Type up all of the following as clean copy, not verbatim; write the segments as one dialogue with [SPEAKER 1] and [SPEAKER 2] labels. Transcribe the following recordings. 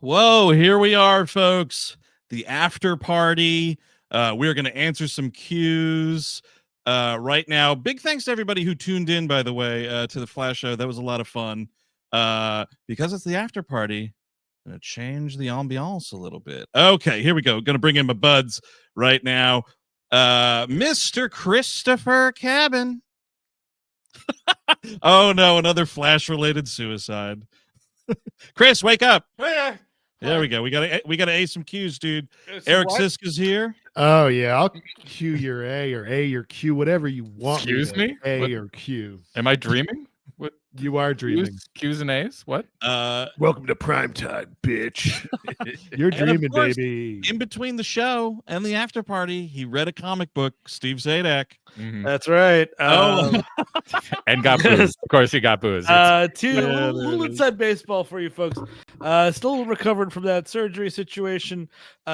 [SPEAKER 1] Whoa, here we are, folks. The after party. We're going to answer some cues right now. Big thanks to everybody who tuned in, by the way, to the Flash show. That was a lot of fun. Because it's the after party, I'm going to change the ambiance a little bit. Okay, here we go. Going to bring in my buds right now. Mr. Christopher Cabin. Oh, no, another Flash-related suicide. Chris, wake up. There we go. We gotta A some Q's, dude. Eric Siska's here.
[SPEAKER 2] Oh yeah, I'll Q your A or A your Q, whatever you want.
[SPEAKER 3] Excuse me?
[SPEAKER 2] A
[SPEAKER 3] What?
[SPEAKER 2] or Q.
[SPEAKER 3] Am I dreaming? What?
[SPEAKER 2] You are dreaming.
[SPEAKER 3] Q's and A's? What?
[SPEAKER 2] Welcome to prime time, bitch. You're
[SPEAKER 1] And of
[SPEAKER 2] dreaming,
[SPEAKER 1] course,
[SPEAKER 2] baby.
[SPEAKER 1] In between the show and the after party, he read a comic book. Steve Zadak.
[SPEAKER 3] Mhm.
[SPEAKER 4] That's right.
[SPEAKER 3] And got booze. Of course, he got booze.
[SPEAKER 4] A
[SPEAKER 2] Yeah,
[SPEAKER 4] little
[SPEAKER 2] there it is.
[SPEAKER 4] inside baseball for you folks. Still recovered from that surgery situation.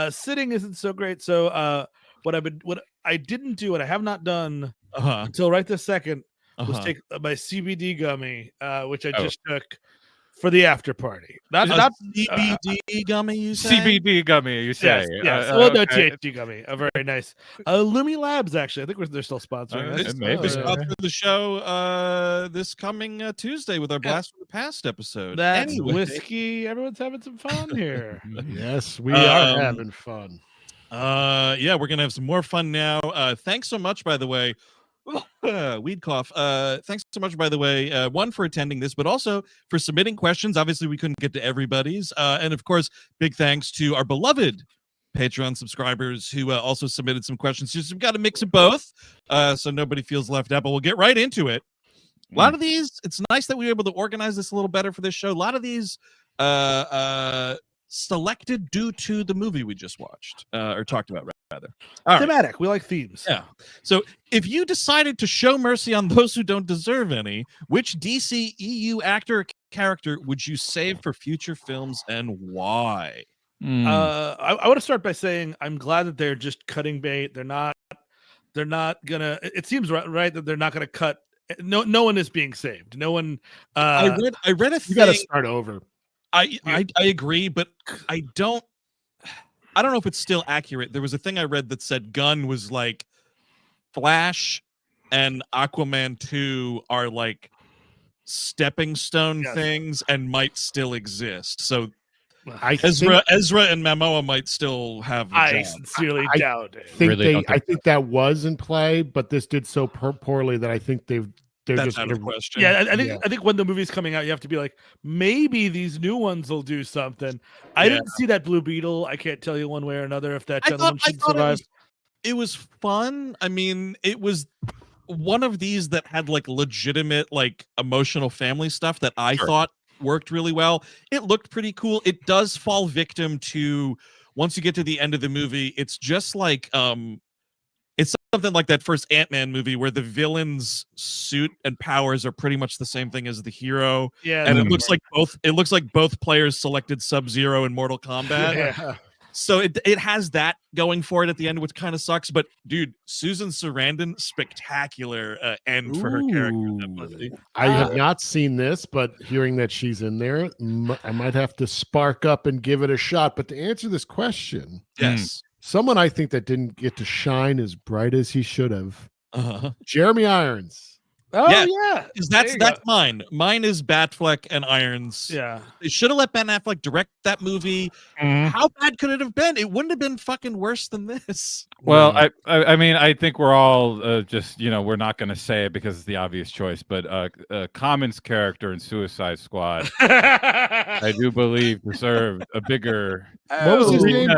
[SPEAKER 4] Sitting isn't so great. So what I didn't do, what I have not done
[SPEAKER 1] Uh-huh.
[SPEAKER 4] until right this second, was
[SPEAKER 1] Uh-huh.
[SPEAKER 4] take my CBD gummy, which I
[SPEAKER 3] Oh.
[SPEAKER 4] just took for the after party. Not
[SPEAKER 1] A
[SPEAKER 4] not
[SPEAKER 1] CBD gummy, you say?
[SPEAKER 3] CBD gummy, you say?
[SPEAKER 4] yes. Well, no
[SPEAKER 3] okay.
[SPEAKER 4] THC gummy. Very nice. Lumi Labs, actually. I think they're still sponsoring us.
[SPEAKER 3] Maybe.
[SPEAKER 1] We sponsored the show this coming Tuesday with our Blast from the Past episode.
[SPEAKER 4] That's
[SPEAKER 1] Anyway.
[SPEAKER 4] whiskey. Everyone's having some fun here.
[SPEAKER 2] Yes, we are
[SPEAKER 1] Um,
[SPEAKER 2] having fun.
[SPEAKER 1] Yeah, we're gonna have some more fun now. Thanks so much, by the way. Weed cough. Thanks so much, by the way, one, for attending this, but also for submitting questions. Obviously, we couldn't get to everybody's. And of course, big thanks to our beloved Patreon subscribers who also submitted some questions. Just we've got to mix of both, so nobody feels left out. But we'll get right into it. A lot of these, it's nice that we were able to organize this a little better for this show. A lot of these selected due to the movie we just watched, or talked about, rather. All right.
[SPEAKER 4] Thematic. We like themes.
[SPEAKER 1] Yeah. So if you decided to show mercy on those who don't deserve any, which DC EU actor or character would you save for future films and why?
[SPEAKER 4] I want to start by saying I'm glad that they're just cutting bait. They're not gonna. It seems right that they're not gonna cut. No one is being saved. No one.
[SPEAKER 1] I read a
[SPEAKER 2] You got to
[SPEAKER 1] thing.
[SPEAKER 2] start over.
[SPEAKER 1] I agree, but I don't know if it's still accurate. There was a thing I read that said Gunn was like Flash and Aquaman 2 are like stepping stone things and might still exist. So
[SPEAKER 2] I
[SPEAKER 1] Ezra and Momoa might still have a
[SPEAKER 4] I
[SPEAKER 1] job.
[SPEAKER 4] sincerely
[SPEAKER 2] I
[SPEAKER 4] doubt it.
[SPEAKER 2] think
[SPEAKER 3] Really don't
[SPEAKER 2] I
[SPEAKER 3] think
[SPEAKER 2] think that was in play, but this did so poorly that I think they're
[SPEAKER 1] That's
[SPEAKER 2] just
[SPEAKER 1] out of
[SPEAKER 2] gonna-
[SPEAKER 1] question.
[SPEAKER 4] Yeah,
[SPEAKER 2] Yeah.
[SPEAKER 4] I think when the movie's coming out, you have to be like, maybe these new ones will do something. I didn't see that Blue Beetle. I can't tell you one way or another if that
[SPEAKER 1] I
[SPEAKER 4] gentleman
[SPEAKER 1] thought
[SPEAKER 4] should survive.
[SPEAKER 1] it was fun. I mean, it was one of these that had like legitimate, like emotional family stuff that I thought worked really well. It looked pretty cool. It does fall victim to, once you get to the end of the movie, it's just like it's something like that first Ant-Man movie where the villain's suit and powers are pretty much the same thing as the hero.
[SPEAKER 4] Yeah,
[SPEAKER 1] And
[SPEAKER 4] that
[SPEAKER 1] it looks like both players selected Sub-Zero in Mortal Kombat.
[SPEAKER 4] Yeah.
[SPEAKER 1] So it has that going for it at the end, which kind of sucks. But dude, Susan Sarandon, spectacular end for her character in that movie.
[SPEAKER 2] I have not seen this, but hearing that she's in there, I might have to spark up and give it a shot. But to answer this question,
[SPEAKER 1] Yes.
[SPEAKER 2] someone I think that didn't get to shine as bright as he should have,
[SPEAKER 1] Uh-huh.
[SPEAKER 2] Jeremy Irons.
[SPEAKER 4] Oh
[SPEAKER 1] Yeah,
[SPEAKER 4] yeah,
[SPEAKER 1] Because
[SPEAKER 4] There
[SPEAKER 1] that's
[SPEAKER 4] you
[SPEAKER 1] that's
[SPEAKER 4] go.
[SPEAKER 1] mine. Mine is Batfleck and Irons.
[SPEAKER 4] Yeah.
[SPEAKER 1] They should have let Ben Affleck direct that movie. How bad could it have been? It wouldn't have been fucking worse than this.
[SPEAKER 3] Well, I mean, I think we're all just, we're not going to say it because it's the obvious choice, but Common's character in Suicide Squad, I do believe deserved a bigger.
[SPEAKER 2] What was his
[SPEAKER 3] Oh.
[SPEAKER 2] name?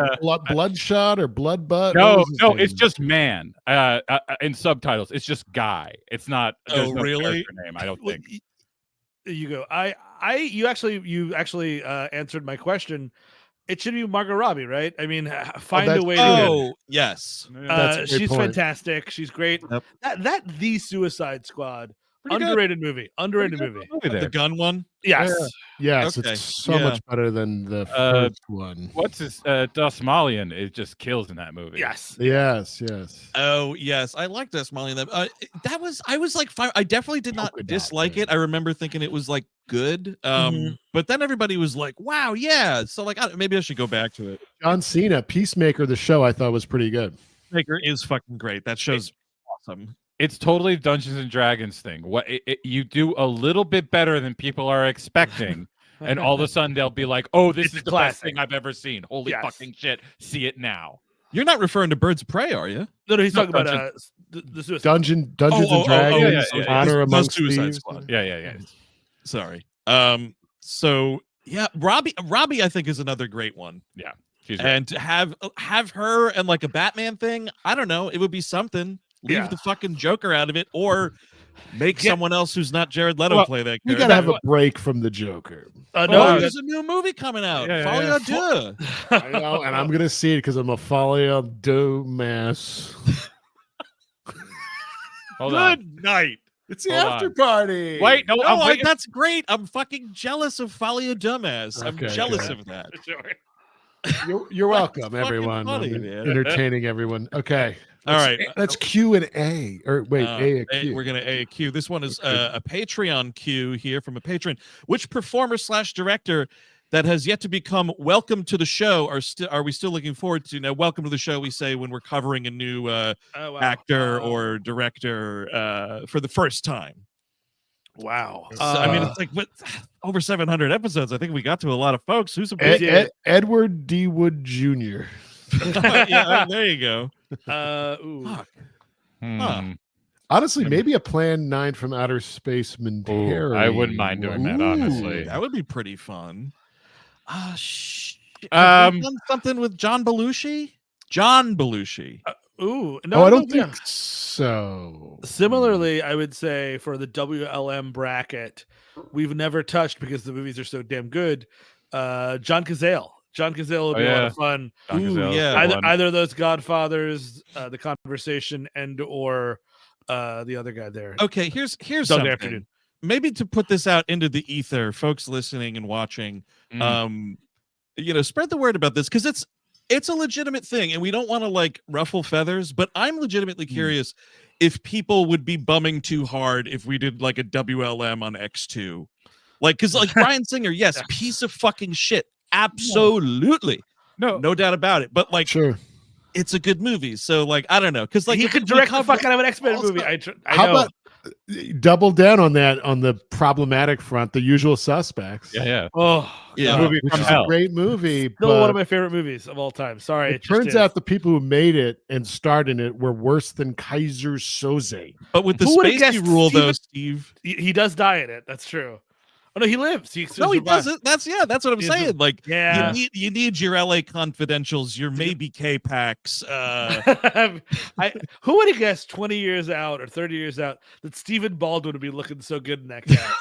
[SPEAKER 2] Bloodshot or Bloodbutt?
[SPEAKER 3] No, it's just man. In subtitles, it's just guy. It's not.
[SPEAKER 1] Oh,
[SPEAKER 3] there's no
[SPEAKER 1] really?
[SPEAKER 3] character name, I don't
[SPEAKER 4] Well,
[SPEAKER 3] think.
[SPEAKER 4] you go. You actually answered my question. It should be Margot Robbie, right? I mean, find a way to.
[SPEAKER 1] Oh, yes.
[SPEAKER 2] That's a great
[SPEAKER 4] She's
[SPEAKER 2] point.
[SPEAKER 4] fantastic. She's great.
[SPEAKER 1] Yep.
[SPEAKER 4] That the Suicide Squad Underrated movie. Underrated
[SPEAKER 3] Pretty
[SPEAKER 4] movie.
[SPEAKER 3] good movie
[SPEAKER 1] The
[SPEAKER 3] there.
[SPEAKER 1] gun one.
[SPEAKER 4] Yes.
[SPEAKER 2] Yes,
[SPEAKER 1] Okay,
[SPEAKER 2] it's so much better than the first one.
[SPEAKER 3] What's his Dosmalian? It just kills in that movie.
[SPEAKER 4] Yes.
[SPEAKER 2] Yes.
[SPEAKER 1] Oh yes, I liked this Molly. That was I was like fine. I definitely did not
[SPEAKER 2] Polka dot,
[SPEAKER 1] dislike
[SPEAKER 2] yeah.
[SPEAKER 1] it. I remember thinking it was like good.
[SPEAKER 4] Mhm.
[SPEAKER 1] But then everybody was like, "Wow, yeah." So like, maybe I should go back to it.
[SPEAKER 2] John Cena, Peacemaker, the show I thought was pretty good.
[SPEAKER 1] Maker is fucking great. That show's awesome.
[SPEAKER 3] It's totally Dungeons and Dragons thing. You do a little bit better than people are expecting, and all of a sudden they'll be like, "Oh, this
[SPEAKER 4] It's
[SPEAKER 3] is the
[SPEAKER 4] classic.
[SPEAKER 3] best thing I've ever seen! Holy
[SPEAKER 4] Yes.
[SPEAKER 3] fucking shit! See it now!"
[SPEAKER 1] You're not referring to Birds of Prey, are you?
[SPEAKER 4] No, he's
[SPEAKER 3] No,
[SPEAKER 4] talking about the Suicide.
[SPEAKER 2] Dungeons
[SPEAKER 1] Oh,
[SPEAKER 2] and Dragons,
[SPEAKER 3] yeah.
[SPEAKER 2] Honor
[SPEAKER 1] It's
[SPEAKER 2] Among
[SPEAKER 1] Suicide
[SPEAKER 2] Thieves.
[SPEAKER 1] Squad.
[SPEAKER 3] Yeah.
[SPEAKER 1] Sorry. So yeah, Robbie, I think is another great one.
[SPEAKER 3] She's right.
[SPEAKER 1] And to have her and like a Batman thing, I don't know, it would be something. Leave
[SPEAKER 4] Yeah.
[SPEAKER 1] the fucking Joker out of it, or make
[SPEAKER 4] Get-
[SPEAKER 1] someone else who's not Jared Leto play that
[SPEAKER 2] We
[SPEAKER 1] character.
[SPEAKER 2] gotta have a break from the Joker.
[SPEAKER 1] Oh,
[SPEAKER 4] No,
[SPEAKER 1] there's a new movie coming out.
[SPEAKER 3] Yeah,
[SPEAKER 1] Folie
[SPEAKER 3] yeah.
[SPEAKER 1] à deux.
[SPEAKER 2] I know, and I'm gonna see it because I'm a folie à deux mass.
[SPEAKER 3] Hold on.
[SPEAKER 1] Good night.
[SPEAKER 2] It's the
[SPEAKER 3] Hold
[SPEAKER 2] after
[SPEAKER 3] on.
[SPEAKER 2] party.
[SPEAKER 3] Wait, no,
[SPEAKER 1] No,
[SPEAKER 3] I'm waiting.
[SPEAKER 1] that's great. I'm fucking jealous of Folie à Dumbass. I'm
[SPEAKER 2] Okay,
[SPEAKER 1] jealous
[SPEAKER 2] good.
[SPEAKER 1] of that.
[SPEAKER 2] You're welcome,
[SPEAKER 1] fucking
[SPEAKER 2] everyone.
[SPEAKER 1] funny,
[SPEAKER 2] I'm
[SPEAKER 1] man.
[SPEAKER 2] entertaining everyone. Okay.
[SPEAKER 1] All right.
[SPEAKER 2] Let's Q and A. Or wait, A and Q.
[SPEAKER 1] We're gonna A a Q. This one is a Patreon Q here from a patron. Which performer / director that has yet to become welcome to the show are we still looking forward to? Now, welcome to the show, we say when we're covering a new actor or director for the first time.
[SPEAKER 4] Wow.
[SPEAKER 1] So, I mean, it's like over 700 episodes. I think we got to a lot of folks. Who's a big
[SPEAKER 2] Edward D. Wood Jr.
[SPEAKER 1] Yeah, there you go.
[SPEAKER 4] Ooh.
[SPEAKER 1] Fuck.
[SPEAKER 3] Hmm.
[SPEAKER 2] Honestly, maybe a Plan 9 from Outer Space
[SPEAKER 3] Ooh, I wouldn't mind doing that, honestly.
[SPEAKER 1] That would be pretty fun. Shit.
[SPEAKER 3] Um,
[SPEAKER 1] Have we done something with John Belushi? John Belushi.
[SPEAKER 4] Ooh. No,
[SPEAKER 2] I don't
[SPEAKER 4] yeah.
[SPEAKER 2] think so.
[SPEAKER 4] Similarly, I would say for the WLM bracket, we've never touched because the movies are so damn good. John Cazale. John Cazale would be a lot of fun.
[SPEAKER 3] John Cazale is
[SPEAKER 1] yeah.
[SPEAKER 3] the one.
[SPEAKER 4] Either of those Godfathers, The Conversation, and or the other guy there.
[SPEAKER 1] Okay, here's
[SPEAKER 4] Dog
[SPEAKER 1] something.
[SPEAKER 4] Afternoon.
[SPEAKER 1] Maybe to put this out into the ether, folks listening and watching, spread the word about this because it's a legitimate thing, and we don't want to like ruffle feathers. But I'm legitimately curious if people would be bumming too hard if we did like a WLM on X2, like because like Bryan Singer, yes, piece of fucking shit, absolutely, no doubt about it. But like,
[SPEAKER 2] Sure.
[SPEAKER 1] it's a good movie, so like I don't know because like
[SPEAKER 4] he
[SPEAKER 1] if
[SPEAKER 4] could
[SPEAKER 1] we
[SPEAKER 4] direct the
[SPEAKER 1] cover-
[SPEAKER 4] fuck out of an X-Men
[SPEAKER 1] also-
[SPEAKER 4] movie. I
[SPEAKER 2] How
[SPEAKER 4] know.
[SPEAKER 2] about double down on that on the problematic front, The Usual Suspects?
[SPEAKER 3] Yeah.
[SPEAKER 4] Oh,
[SPEAKER 1] Yeah.
[SPEAKER 3] Movie
[SPEAKER 2] Which
[SPEAKER 3] from
[SPEAKER 2] is
[SPEAKER 3] hell.
[SPEAKER 2] a great movie.
[SPEAKER 4] still one
[SPEAKER 2] but
[SPEAKER 4] of my favorite movies of all time. Sorry,
[SPEAKER 2] it
[SPEAKER 4] just
[SPEAKER 2] turns
[SPEAKER 4] is.
[SPEAKER 2] out the people who made it and starred in it were worse than Kaiser Soze.
[SPEAKER 1] But with the
[SPEAKER 4] Who would've
[SPEAKER 1] Spacey
[SPEAKER 4] guessed
[SPEAKER 1] rule, though,
[SPEAKER 4] Steven-
[SPEAKER 1] Steve.
[SPEAKER 4] he does die in it. That's true. Oh no, he lives. He
[SPEAKER 1] No, he
[SPEAKER 4] survived.
[SPEAKER 1] doesn't. That's what I'm
[SPEAKER 4] He's
[SPEAKER 1] saying. Like,
[SPEAKER 4] Yeah.
[SPEAKER 1] you need your LA Confidentials, your maybe K-Packs.
[SPEAKER 4] Who would have guessed 20 years out or 30 years out that Stephen Baldwin would be looking so good in that cast?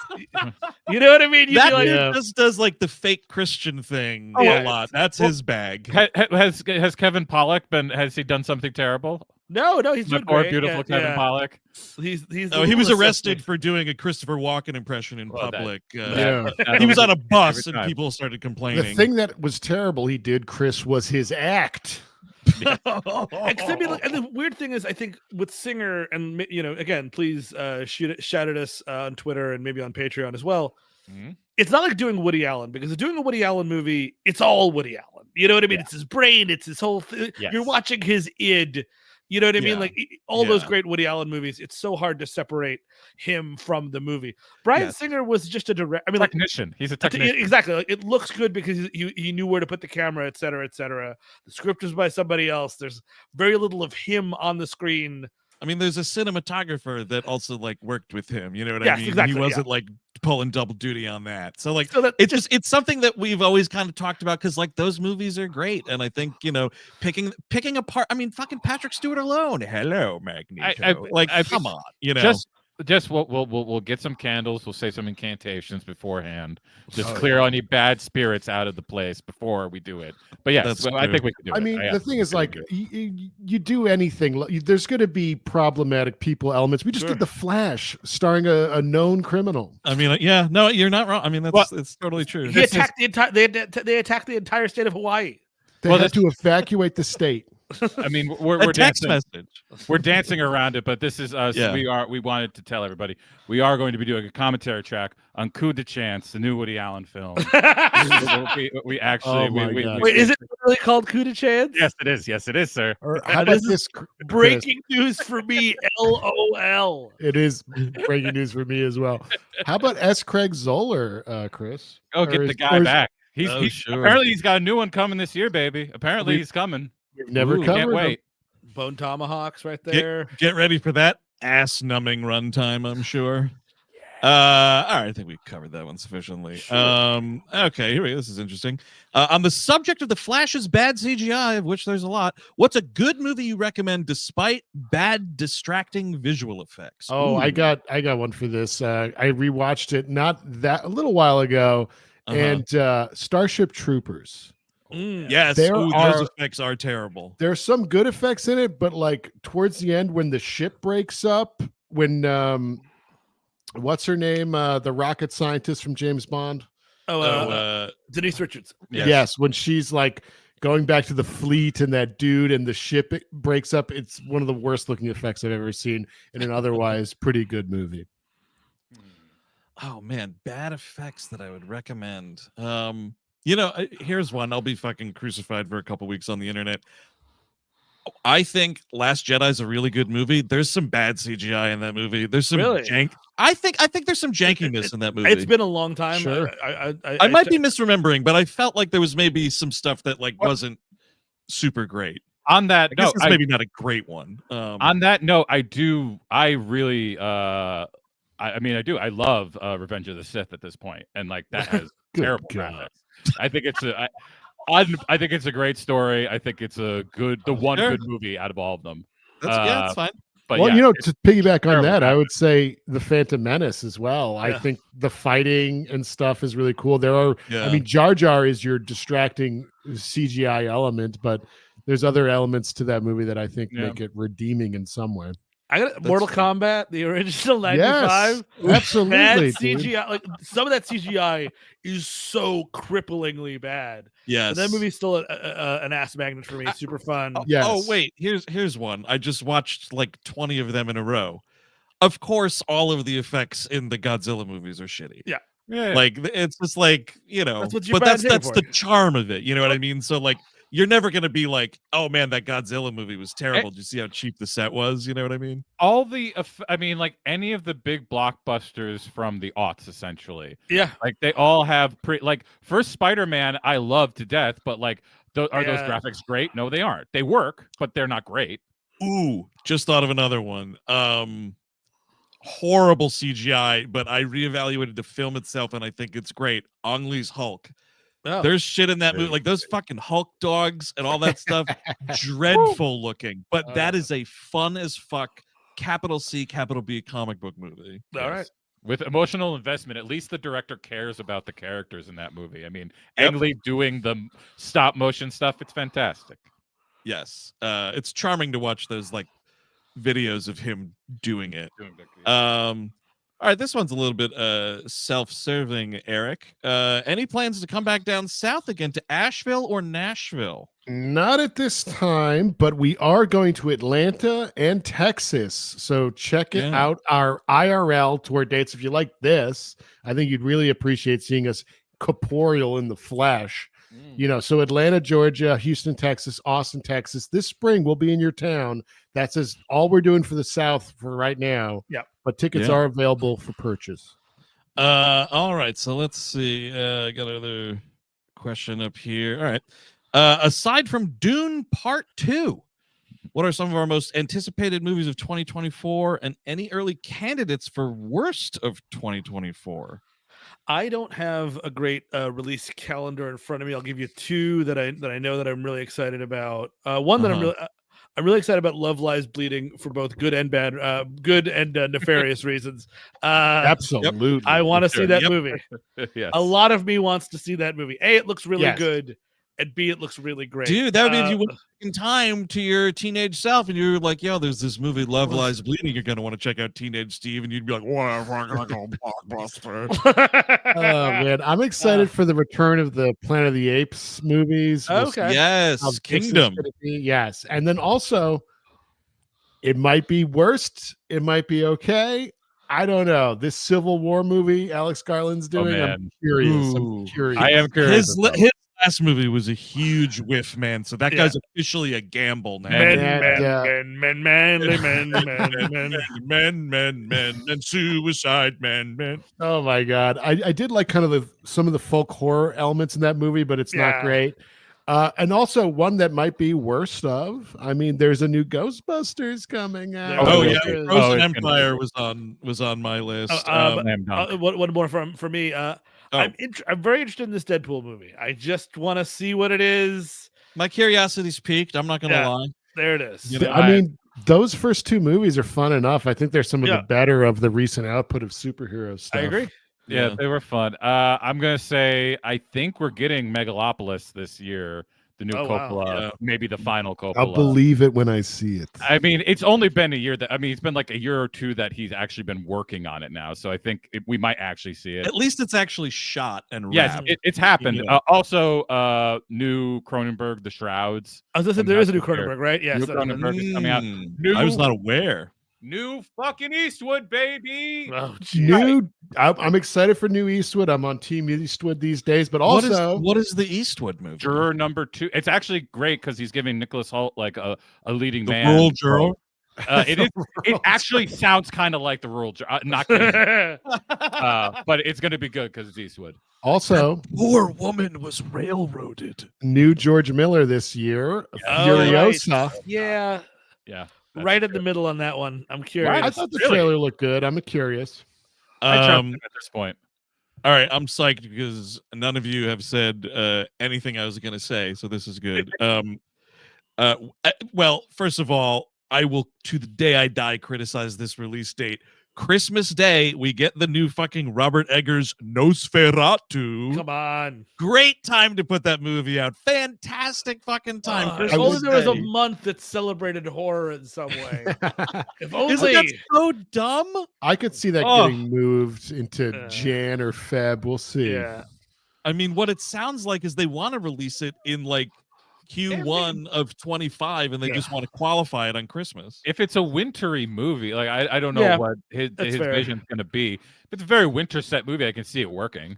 [SPEAKER 4] You know what I mean? You'd
[SPEAKER 1] that
[SPEAKER 4] be like,
[SPEAKER 2] Yeah.
[SPEAKER 1] just does like the fake Christian thing
[SPEAKER 4] Yeah.
[SPEAKER 1] a lot. That's his bag.
[SPEAKER 3] Has Kevin Pollak has he done something terrible?
[SPEAKER 4] no, he's doing
[SPEAKER 3] Or
[SPEAKER 4] great.
[SPEAKER 3] beautiful Kevin Pollak?
[SPEAKER 4] He's
[SPEAKER 1] Oh, he was
[SPEAKER 4] little
[SPEAKER 1] arrested
[SPEAKER 4] assistant.
[SPEAKER 1] for doing a Christopher Walken impression in
[SPEAKER 3] Well, that-
[SPEAKER 1] public.
[SPEAKER 2] Yeah.
[SPEAKER 1] He was on a bus
[SPEAKER 3] every
[SPEAKER 1] and
[SPEAKER 3] time.
[SPEAKER 1] people started
[SPEAKER 2] The
[SPEAKER 1] complaining.
[SPEAKER 2] thing that was terrible he did, Chris, was his act.
[SPEAKER 4] Except, I mean, look, and the weird thing is, I think with Singer, and again, please shout at us on Twitter and maybe on Patreon as well.
[SPEAKER 3] Mhm.
[SPEAKER 4] It's not like doing Woody Allen, because doing a Woody Allen movie, it's all Woody Allen. You know what I mean? It's his brain, it's his whole thing.
[SPEAKER 3] Yes.
[SPEAKER 4] You're watching his id. You know what I mean?
[SPEAKER 1] Yeah.
[SPEAKER 4] Like all those
[SPEAKER 1] Yeah.
[SPEAKER 4] great Woody Allen movies, it's so hard to separate him from the movie. Brian
[SPEAKER 1] Yes.
[SPEAKER 4] Singer was just a direct. I mean, like
[SPEAKER 3] Technician. He's a
[SPEAKER 4] I think-
[SPEAKER 3] technician.
[SPEAKER 4] exactly. Like, it looks good because he knew where to put the camera, et cetera, et cetera. The script was by somebody else. There's very little of him on the screen.
[SPEAKER 1] I mean, there's a cinematographer that also like worked with him. You know what I
[SPEAKER 4] Yes,
[SPEAKER 1] mean?
[SPEAKER 4] exactly,
[SPEAKER 1] He
[SPEAKER 4] yeah.
[SPEAKER 1] wasn't like pulling double duty on that. So like,
[SPEAKER 4] So that
[SPEAKER 1] it's something that we've always kind of talked about because like those movies are great, and I think picking apart. I mean, fucking Patrick Stewart alone. Hello, Magneto.
[SPEAKER 3] I-
[SPEAKER 1] like,
[SPEAKER 3] I-
[SPEAKER 1] come on, you know.
[SPEAKER 3] Just Just we'll get some candles. We'll say some incantations beforehand. Just clear any bad spirits out of the place before we do it. But yes, I think we can do it.
[SPEAKER 2] I mean, the thing is, like, you do anything, there's going to be problematic people elements. We just did The Flash, starring a known criminal.
[SPEAKER 1] I mean, yeah, no, you're not wrong. I mean, it's totally true.
[SPEAKER 4] They attacked the entire state of Hawaii.
[SPEAKER 2] They had to evacuate the state.
[SPEAKER 3] I mean, we're
[SPEAKER 1] text
[SPEAKER 3] dancing.
[SPEAKER 1] message.
[SPEAKER 3] We're dancing around it, but this is us.
[SPEAKER 1] Yeah.
[SPEAKER 3] We wanted to tell everybody we are going to be doing a commentary track on Coup de Chance, the new Woody Allen film. we actually
[SPEAKER 4] wait, is it really called Coup de Chance?
[SPEAKER 3] Yes, it is. Yes, it is, sir.
[SPEAKER 2] Or how about this?
[SPEAKER 4] Breaking news for me. LOL.
[SPEAKER 2] It is breaking news for me as well. How about S. Craig Zoller, Chris?
[SPEAKER 3] Go get the guy back. He's
[SPEAKER 1] sure.
[SPEAKER 3] Apparently he's got a new one coming this year, baby. Apparently he's coming.
[SPEAKER 2] We've never covered
[SPEAKER 3] Can't wait.
[SPEAKER 4] Bone Tomahawks right there.
[SPEAKER 1] Get ready for that ass-numbing runtime, I'm sure. All right, I think we covered that one sufficiently.
[SPEAKER 4] Sure.
[SPEAKER 1] Okay, here we go. This is interesting. On the subject of the Flash's bad CGI, of which there's a lot, what's a good movie you recommend despite bad, distracting visual effects?
[SPEAKER 2] Oh,
[SPEAKER 1] Ooh.
[SPEAKER 2] I got one for this. I rewatched it a little while ago, and Starship Troopers.
[SPEAKER 1] Yes,
[SPEAKER 2] those
[SPEAKER 1] effects are terrible.
[SPEAKER 2] There's some good effects in it, but like towards the end when the ship breaks up, when what's her name, the rocket scientist from James Bond?
[SPEAKER 4] Denise Richards.
[SPEAKER 2] Yes, when she's like going back to the fleet and that dude and the ship breaks up, it's one of the worst looking effects I've ever seen in an otherwise pretty good movie.
[SPEAKER 1] Oh man, bad effects that I would recommend. Here's one. I'll be fucking crucified for a couple weeks on the internet. I think Last Jedi is a really good movie. There's some bad CGI in that movie. There's some jank. I think there's some jankiness in that movie.
[SPEAKER 4] It's been a long time.
[SPEAKER 2] Sure.
[SPEAKER 1] I might be misremembering, but I felt like there was maybe some stuff that wasn't super great.
[SPEAKER 3] On that note,
[SPEAKER 1] it's maybe not a great one.
[SPEAKER 3] On that note, I really I love Revenge of the Sith at this point, and like that has terrible graphics. I think it's a great story. I think it's good movie out of all of them.
[SPEAKER 1] That's fine.
[SPEAKER 3] But
[SPEAKER 2] to piggyback on that, I would say The Phantom Menace as well. I think the fighting and stuff is really cool. I mean, Jar Jar is your distracting CGI element, but there's other elements to that movie that I think make it redeeming in some way.
[SPEAKER 4] I got Mortal Kombat, the original 95.
[SPEAKER 2] Yes, absolutely.
[SPEAKER 4] Bad CGI. Like some of that CGI is so cripplingly bad.
[SPEAKER 1] Yes.
[SPEAKER 4] But that movie's still an ass magnet for me. Super fun.
[SPEAKER 2] Yes.
[SPEAKER 1] Oh, wait. Here's one. I just watched like 20 of them in a row. Of course, all of the effects in the Godzilla movies are shitty.
[SPEAKER 4] Yeah.
[SPEAKER 1] Like it's just like,
[SPEAKER 4] that's
[SPEAKER 1] the charm of it. You know what I mean? So like you're never going to be like, oh man, that Godzilla movie was terrible. Did you see how cheap the set was? You know what I mean?
[SPEAKER 3] Like any of the big blockbusters from the aughts, essentially.
[SPEAKER 4] Yeah.
[SPEAKER 3] Like they all have first Spider-Man, I love to death, but like, are those graphics great? No, they aren't. They work, but they're not great.
[SPEAKER 1] Ooh, just thought of another one. Horrible CGI, but I reevaluated the film itself and I think it's great. Ang Lee's Hulk.
[SPEAKER 4] Oh.
[SPEAKER 1] There's shit in that movie, like those fucking Hulk dogs and all that stuff. Dreadful looking, but that is a fun as fuck capital C, capital B comic book movie.
[SPEAKER 4] All right.
[SPEAKER 3] With emotional investment, at least the director cares about the characters in that movie. I mean, Ang Lee doing the stop motion stuff, it's fantastic.
[SPEAKER 1] Yes. It's charming to watch those like videos of him doing it. All right, this one's a little bit self-serving, Eric. Any plans to come back down south again to Asheville or Nashville?
[SPEAKER 2] Not at this time, but we are going to Atlanta and Texas. So check it out, our IRL tour dates. If you like this, I think you'd really appreciate seeing us corporeal in the flesh. So Atlanta, Georgia, Houston, Texas, Austin, Texas. This spring we'll be in your town. That's all we're doing for the South for right now.
[SPEAKER 4] Yeah.
[SPEAKER 2] But tickets are available for purchase.
[SPEAKER 1] All right. So let's see. I got another question up here. All right. Aside from Dune Part 2, what are some of our most anticipated movies of 2024 and any early candidates for worst of 2024?
[SPEAKER 4] I don't have a great release calendar in front of me. I'll give you two that I know that I'm really excited about. One that I'm really excited about Love Lies Bleeding for both good and bad, good and nefarious reasons.
[SPEAKER 2] Absolutely.
[SPEAKER 4] I want to see that
[SPEAKER 1] Yep.
[SPEAKER 4] movie.
[SPEAKER 3] Yes.
[SPEAKER 4] A lot of me wants to see that movie. A, it looks really
[SPEAKER 2] Yes.
[SPEAKER 4] good, and B, it looks really great.
[SPEAKER 1] Dude, that would be if you went back in time to your teenage self and you're like, yo, there's this movie, Love Lies Bleeding. You're going to want to check out Teenage Steve. And you'd be like, whatever, I'm going to go blockbuster.
[SPEAKER 2] Oh man, I'm excited for the return of the Planet of the Apes movies. We'll see
[SPEAKER 4] Okay.
[SPEAKER 1] Yes,
[SPEAKER 2] how this is
[SPEAKER 1] Kingdom.
[SPEAKER 2] gonna be. Yes, and then also, it might be worst. It might be okay. I don't know. This Civil War movie Alex Garland's doing. I'm
[SPEAKER 3] man.
[SPEAKER 2] curious.
[SPEAKER 1] Ooh.
[SPEAKER 2] I'm curious.
[SPEAKER 3] I am curious.
[SPEAKER 1] His last movie was a huge whiff, man. So that
[SPEAKER 4] Yeah.
[SPEAKER 1] guy's officially a gamble now.
[SPEAKER 3] Men,
[SPEAKER 1] Men, suicide, men.
[SPEAKER 2] Oh my god, I did like kind of some of the folk horror elements in that movie, but it's not
[SPEAKER 4] Yeah.
[SPEAKER 2] great. And also one that might be worst of. I mean, there's a new Ghostbusters coming out.
[SPEAKER 1] Oh,
[SPEAKER 3] yeah.
[SPEAKER 1] yeah,
[SPEAKER 4] Frozen
[SPEAKER 1] Frozen
[SPEAKER 3] it's gonna
[SPEAKER 1] Empire was on my list.
[SPEAKER 3] Slam dunk.
[SPEAKER 4] One more for me. I'm very interested in this Deadpool movie. I just want to see what it is.
[SPEAKER 1] My curiosity's peaked. I'm not gonna
[SPEAKER 4] Yeah.
[SPEAKER 1] lie.
[SPEAKER 4] There it is.
[SPEAKER 1] You know,
[SPEAKER 2] I mean, those first two movies are fun enough. I think they're some of
[SPEAKER 4] Yeah.
[SPEAKER 2] the better of the recent output of superhero stuff.
[SPEAKER 4] I agree.
[SPEAKER 3] Yeah, they were fun. I'm gonna say I think we're getting Megalopolis this year. The new
[SPEAKER 4] Oh, wow.
[SPEAKER 3] Coppola,
[SPEAKER 1] Yeah.
[SPEAKER 3] maybe the final Coppola.
[SPEAKER 2] I'll believe it when I see it.
[SPEAKER 3] I mean, it's only been a year it's been like a year or two that he's actually been working on it now. So I think we might actually see it.
[SPEAKER 1] At least it's actually shot and
[SPEAKER 3] Yes,
[SPEAKER 1] wrapped.
[SPEAKER 3] it's happened.
[SPEAKER 1] Yeah.
[SPEAKER 3] Also, new Cronenberg, The Shrouds.
[SPEAKER 4] I was gonna say
[SPEAKER 3] Coming
[SPEAKER 4] there
[SPEAKER 3] out
[SPEAKER 4] is a new
[SPEAKER 3] this year.
[SPEAKER 4] Cronenberg, right? Yes.
[SPEAKER 3] New Cronenberg is coming out.
[SPEAKER 1] I was not aware.
[SPEAKER 3] New fucking Eastwood, baby.
[SPEAKER 4] Oh, geez.
[SPEAKER 2] I'm excited for new Eastwood. I'm on Team Eastwood these days, but also
[SPEAKER 1] what is the Eastwood movie?
[SPEAKER 3] Juror number 2. It's actually great because he's giving Nicholas Hoult like a leading
[SPEAKER 1] The
[SPEAKER 3] man.
[SPEAKER 1] Rural Juror.
[SPEAKER 3] It actually sounds kind of like the Rural Juror. Not kidding. But it's going to be good because it's Eastwood.
[SPEAKER 2] also
[SPEAKER 1] Poor woman was railroaded.
[SPEAKER 2] new George Miller this year,
[SPEAKER 4] Oh,
[SPEAKER 2] Furiosa.
[SPEAKER 4] Yeah.
[SPEAKER 3] Yeah.
[SPEAKER 4] Right in the middle on that one. I'm curious.
[SPEAKER 2] I thought the
[SPEAKER 3] Really?
[SPEAKER 2] trailer looked good. I'm curious.
[SPEAKER 3] I trust him at this point.
[SPEAKER 1] All right, I'm psyched because none of you have said anything I was going to say, so this is good. Well, first of all, I will, to the day I die, criticize this release date. Christmas Day, we get the new fucking Robert Eggers Nosferatu.
[SPEAKER 4] Come on.
[SPEAKER 1] Great time to put that movie out. Fantastic fucking time.
[SPEAKER 4] If
[SPEAKER 1] Christmas
[SPEAKER 4] only there was a
[SPEAKER 1] Day.
[SPEAKER 4] month that celebrated horror in some way. If only.
[SPEAKER 1] Isn't that so dumb?
[SPEAKER 2] I could see that
[SPEAKER 1] Oh.
[SPEAKER 2] getting moved into Jan or Feb. We'll see.
[SPEAKER 4] Yeah.
[SPEAKER 1] I mean, what it sounds like is they want to release it in like Q1 of 25 and they just want to qualify it on Christmas.
[SPEAKER 3] If it's a wintry movie, like I don't know
[SPEAKER 4] Yeah,
[SPEAKER 3] what his
[SPEAKER 4] fair.
[SPEAKER 3] vision's going to be. If it's a very winter set movie, I can see it working.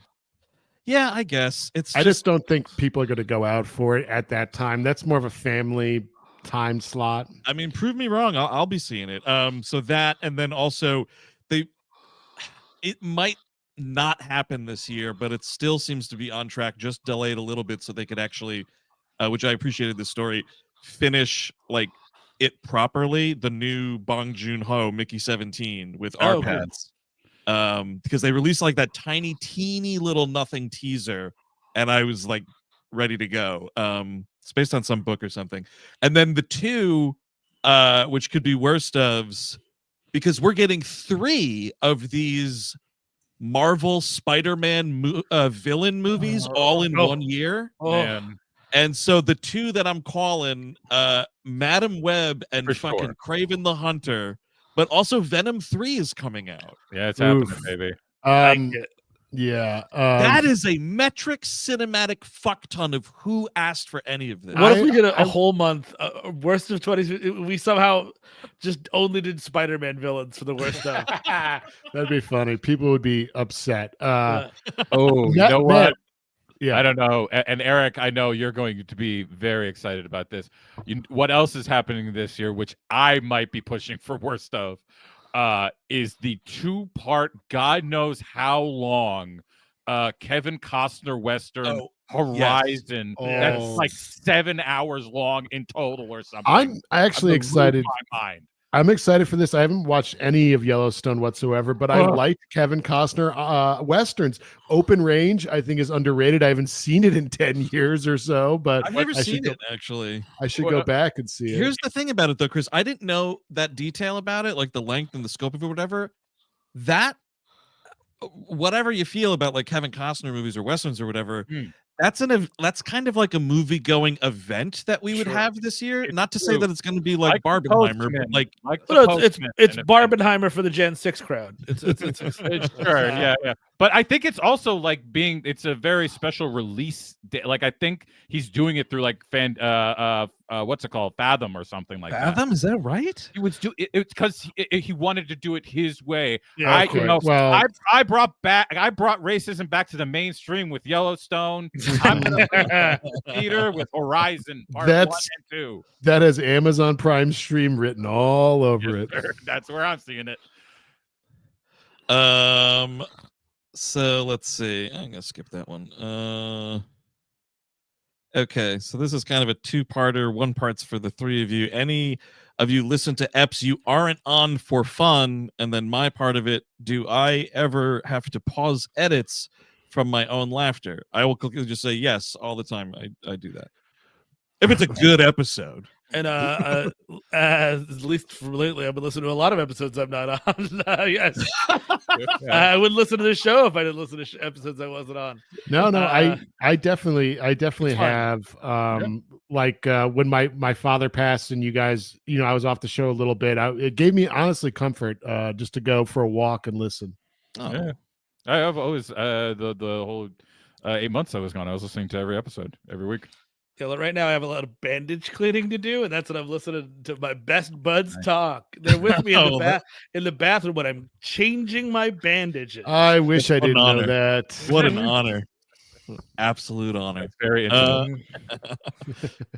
[SPEAKER 1] Yeah, I guess.
[SPEAKER 2] I just don't think people are going to go out for it at that time. That's more of a family time slot.
[SPEAKER 1] I mean, prove me wrong. I'll be seeing it. So that, and then also it might not happen this year, but it still seems to be on track, just delayed a little bit so they could actually, which I appreciated the story, finish like it properly. The new Bong Joon-ho Mickey 17 with
[SPEAKER 4] Oh,
[SPEAKER 1] R-Pads. Because they released like that tiny, teeny little nothing teaser, and I was like ready to go. It's based on some book or something. And then the two, which could be worst ofs, because we're getting 3 of these Marvel Spider-Man villain movies all in 1 year.
[SPEAKER 3] Man.
[SPEAKER 1] And so the 2 that I'm calling Madam Web and
[SPEAKER 3] For
[SPEAKER 1] fucking
[SPEAKER 3] sure.
[SPEAKER 1] Kraven the Hunter, but also Venom 3 is coming out.
[SPEAKER 3] Yeah, it's happening,
[SPEAKER 2] Oof.
[SPEAKER 3] baby.
[SPEAKER 2] Yeah.
[SPEAKER 1] That is a metric cinematic fuck ton of who asked for any of this.
[SPEAKER 4] What if we did a whole month, worst of 20? We somehow just only did Spider-Man villains for the worst stuff.
[SPEAKER 2] that'd be funny. People would be upset.
[SPEAKER 3] Oh, you
[SPEAKER 2] Matt-
[SPEAKER 3] know
[SPEAKER 2] Matt-
[SPEAKER 3] what?
[SPEAKER 2] Yeah.
[SPEAKER 3] I don't know. And Eric, I know you're going to be very excited about this. What else is happening this year, which I might be pushing for worst of, is the 2-part, God knows how long, Kevin Costner Western Horizon. That's like 7 hours long in total or something.
[SPEAKER 2] I'm actually
[SPEAKER 3] Blew
[SPEAKER 2] excited.
[SPEAKER 3] my mind.
[SPEAKER 2] I'm excited for this. I haven't watched any of Yellowstone whatsoever, but I like Kevin Costner westerns. Open Range, I think, is underrated. I haven't seen it in 10 years or so, but
[SPEAKER 1] I've never
[SPEAKER 2] I should
[SPEAKER 1] seen
[SPEAKER 2] go,
[SPEAKER 1] it actually.
[SPEAKER 2] I should go back and see it.
[SPEAKER 1] Here's the thing about it though, Chris. I didn't know that detail about it, like the length and the scope of it, whatever. That whatever you feel about like Kevin Costner movies or westerns or whatever, that's kind of like a movie going event that we would have this year. Not to say that it's going to be like Barbenheimer, but like
[SPEAKER 4] it's Barbenheimer for the Gen 6 crowd. It's
[SPEAKER 3] sure, yeah. But I think it's also like it's a very special release day. Like I think he's doing it through like what's it called, Fathom or something like that.
[SPEAKER 1] Fathom, is that right?
[SPEAKER 3] He was it's because he wanted to do it his way.
[SPEAKER 2] Yeah,
[SPEAKER 3] I brought racism back to the mainstream with Yellowstone. I'm gonna theater with Horizon Part 1 and 2.
[SPEAKER 2] That has Amazon Prime stream written all over it.
[SPEAKER 3] Sir. That's where I'm seeing it.
[SPEAKER 1] So let's see. I'm gonna skip that one. Okay, so this is kind of a two-parter. One part's for the three of you. Any of you listen to EPs you aren't on for fun? And then my part of it, do I ever have to pause edits from my own laughter? I will quickly just say yes all the time. I do that. If it's a good episode.
[SPEAKER 4] And at least for lately, I've been listening to a lot of episodes I'm not on. Yes, I wouldn't listen to this show if I didn't listen to episodes I wasn't on.
[SPEAKER 2] No, I definitely have. Like when my father passed, and you guys, I was off the show a little bit. It gave me honestly comfort just to go for a walk and listen.
[SPEAKER 3] Oh. Yeah, I've always the whole 8 months I was gone, I was listening to every episode every week.
[SPEAKER 4] Yeah, right now I have a lot of bandage cleaning to do, and that's what I'm listening to my best buds talk. They're with me in the bathroom when I'm changing my bandages.
[SPEAKER 2] I wish I didn't know that.
[SPEAKER 1] What an honor. Absolute honor.
[SPEAKER 3] That's very interesting.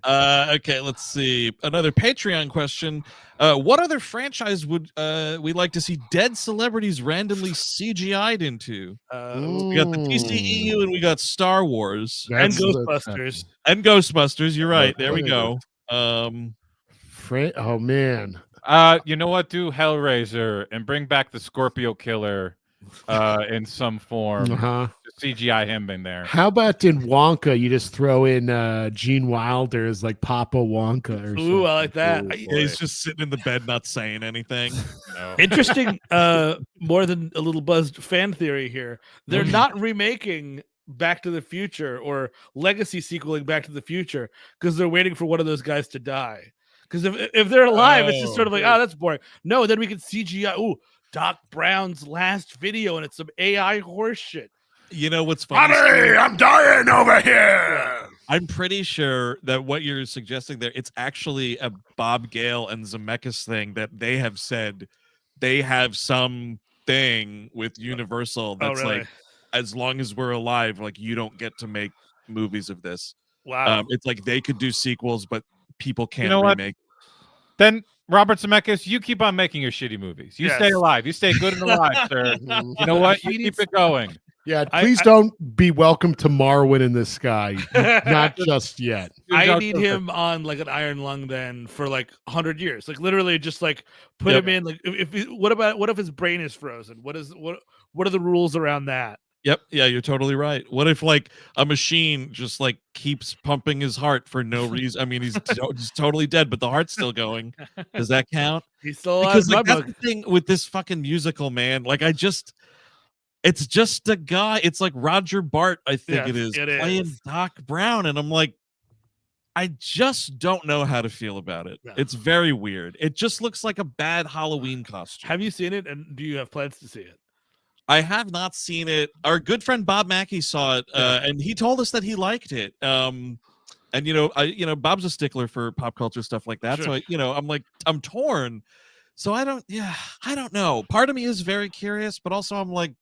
[SPEAKER 1] Okay, let's see. Another Patreon question. What other franchise would we like to see dead celebrities randomly CGI'd into? We got the DCEU and we got Star Wars.
[SPEAKER 4] And Ghostbusters.
[SPEAKER 1] And Ghostbusters, you're right. There we go.
[SPEAKER 2] Oh man.
[SPEAKER 3] You know what? Do Hellraiser and bring back the Scorpio Killer in some form. CGI him in there.
[SPEAKER 2] How about in Wonka, you just throw in Gene Wilder as like Papa Wonka or something?
[SPEAKER 4] Ooh, I like that.
[SPEAKER 1] He's just sitting in the bed not saying anything.
[SPEAKER 3] No.
[SPEAKER 4] Interesting, more than a little buzzed fan theory here. They're not remaking Back to the Future or legacy sequeling Back to the Future because they're waiting for one of those guys to die. Because if they're alive, it's just sort of like, that's boring. No, then we can CGI. Ooh, Doc Brown's last video, and it's some AI horse shit.
[SPEAKER 1] You know what's funny?
[SPEAKER 2] Honey, I'm dying over here.
[SPEAKER 1] I'm pretty sure that what you're suggesting there, it's actually a Bob Gale and Zemeckis thing that they have said they have some thing with Universal that's like, as long as we're alive, like you don't get to make movies of this.
[SPEAKER 4] Wow.
[SPEAKER 1] It's like they could do sequels, but people can't remake.
[SPEAKER 3] Then Robert Zemeckis, you keep on making your shitty movies. You stay alive. You stay good and alive, sir. You know what? You keep it going.
[SPEAKER 2] Yeah, please don't be welcome to Marwin in the sky. Not just yet.
[SPEAKER 4] I need him on like an iron lung then for like 100 years. Like literally just like put him in like what if his brain is frozen? What are the rules around that?
[SPEAKER 1] Yep. Yeah, you're totally right. What if like a machine just like keeps pumping his heart for no reason? I mean, he's totally dead, but the heart's still going. Does that count?
[SPEAKER 4] He's still alive.
[SPEAKER 1] Because like, that's the thing with this fucking musical, man. Like it's just a guy. It's like Roger Bart, I think it is, playing Doc Brown. And I'm like, I just don't know how to feel about it. No. It's very weird. It just looks like a bad Halloween costume.
[SPEAKER 4] Have you seen it? And do you have plans to see it?
[SPEAKER 1] I have not seen it. Our good friend Bob Mackey saw it, and he told us that he liked it. And Bob's a stickler for pop culture stuff like that. Sure. So I'm torn. So I don't know. Part of me is very curious, but also I'm like,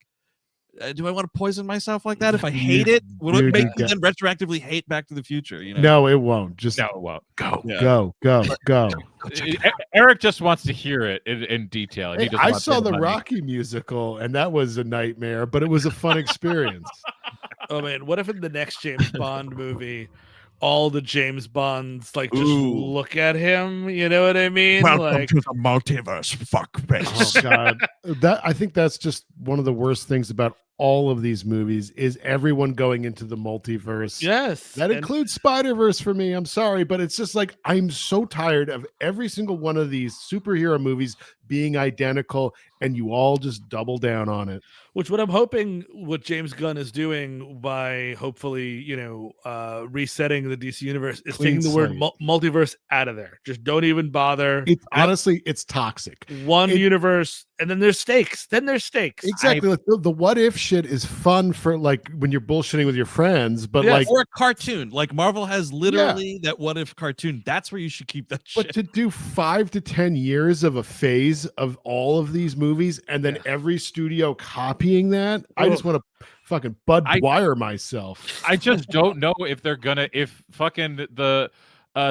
[SPEAKER 1] do I want to poison myself like that? If I hate it, will it make me then retroactively hate Back to the Future? You know?
[SPEAKER 2] No, it won't.
[SPEAKER 3] No, it won't.
[SPEAKER 2] Go.
[SPEAKER 3] Eric just wants to hear it in detail.
[SPEAKER 2] Hey, I saw the Rocky musical, and that was a nightmare, but it was a fun experience.
[SPEAKER 4] Oh man, what if in the next James Bond movie, all the James Bonds just
[SPEAKER 1] Ooh.
[SPEAKER 4] look at him. You know what I mean?
[SPEAKER 1] Welcome to the multiverse, fuckface.
[SPEAKER 2] Oh God, I think that's just one of the worst things about all of these movies is everyone going into the multiverse.
[SPEAKER 4] Yes,
[SPEAKER 2] That includes Spider-Verse for me. I'm sorry, but it's just like I'm so tired of every single one of these superhero movies being identical, and you all just double down on it.
[SPEAKER 4] Which what I'm hoping what James Gunn is doing by hopefully, resetting the DC universe is
[SPEAKER 2] Clean
[SPEAKER 4] taking the word
[SPEAKER 2] slate.
[SPEAKER 4] multiverse out of there. Just don't even bother.
[SPEAKER 2] It's honestly, it's toxic.
[SPEAKER 4] One universe, and then there's stakes.
[SPEAKER 2] Exactly. Like the what if shit is fun for like when you're bullshitting with your friends, but like
[SPEAKER 1] or a cartoon. Like Marvel has literally that what if cartoon. That's where you should keep that shit.
[SPEAKER 2] But to do 5 to 10 years of a phase of all of these movies and then every studio copying that, I just want to fucking wire myself.
[SPEAKER 3] I just don't know if they're gonna if fucking the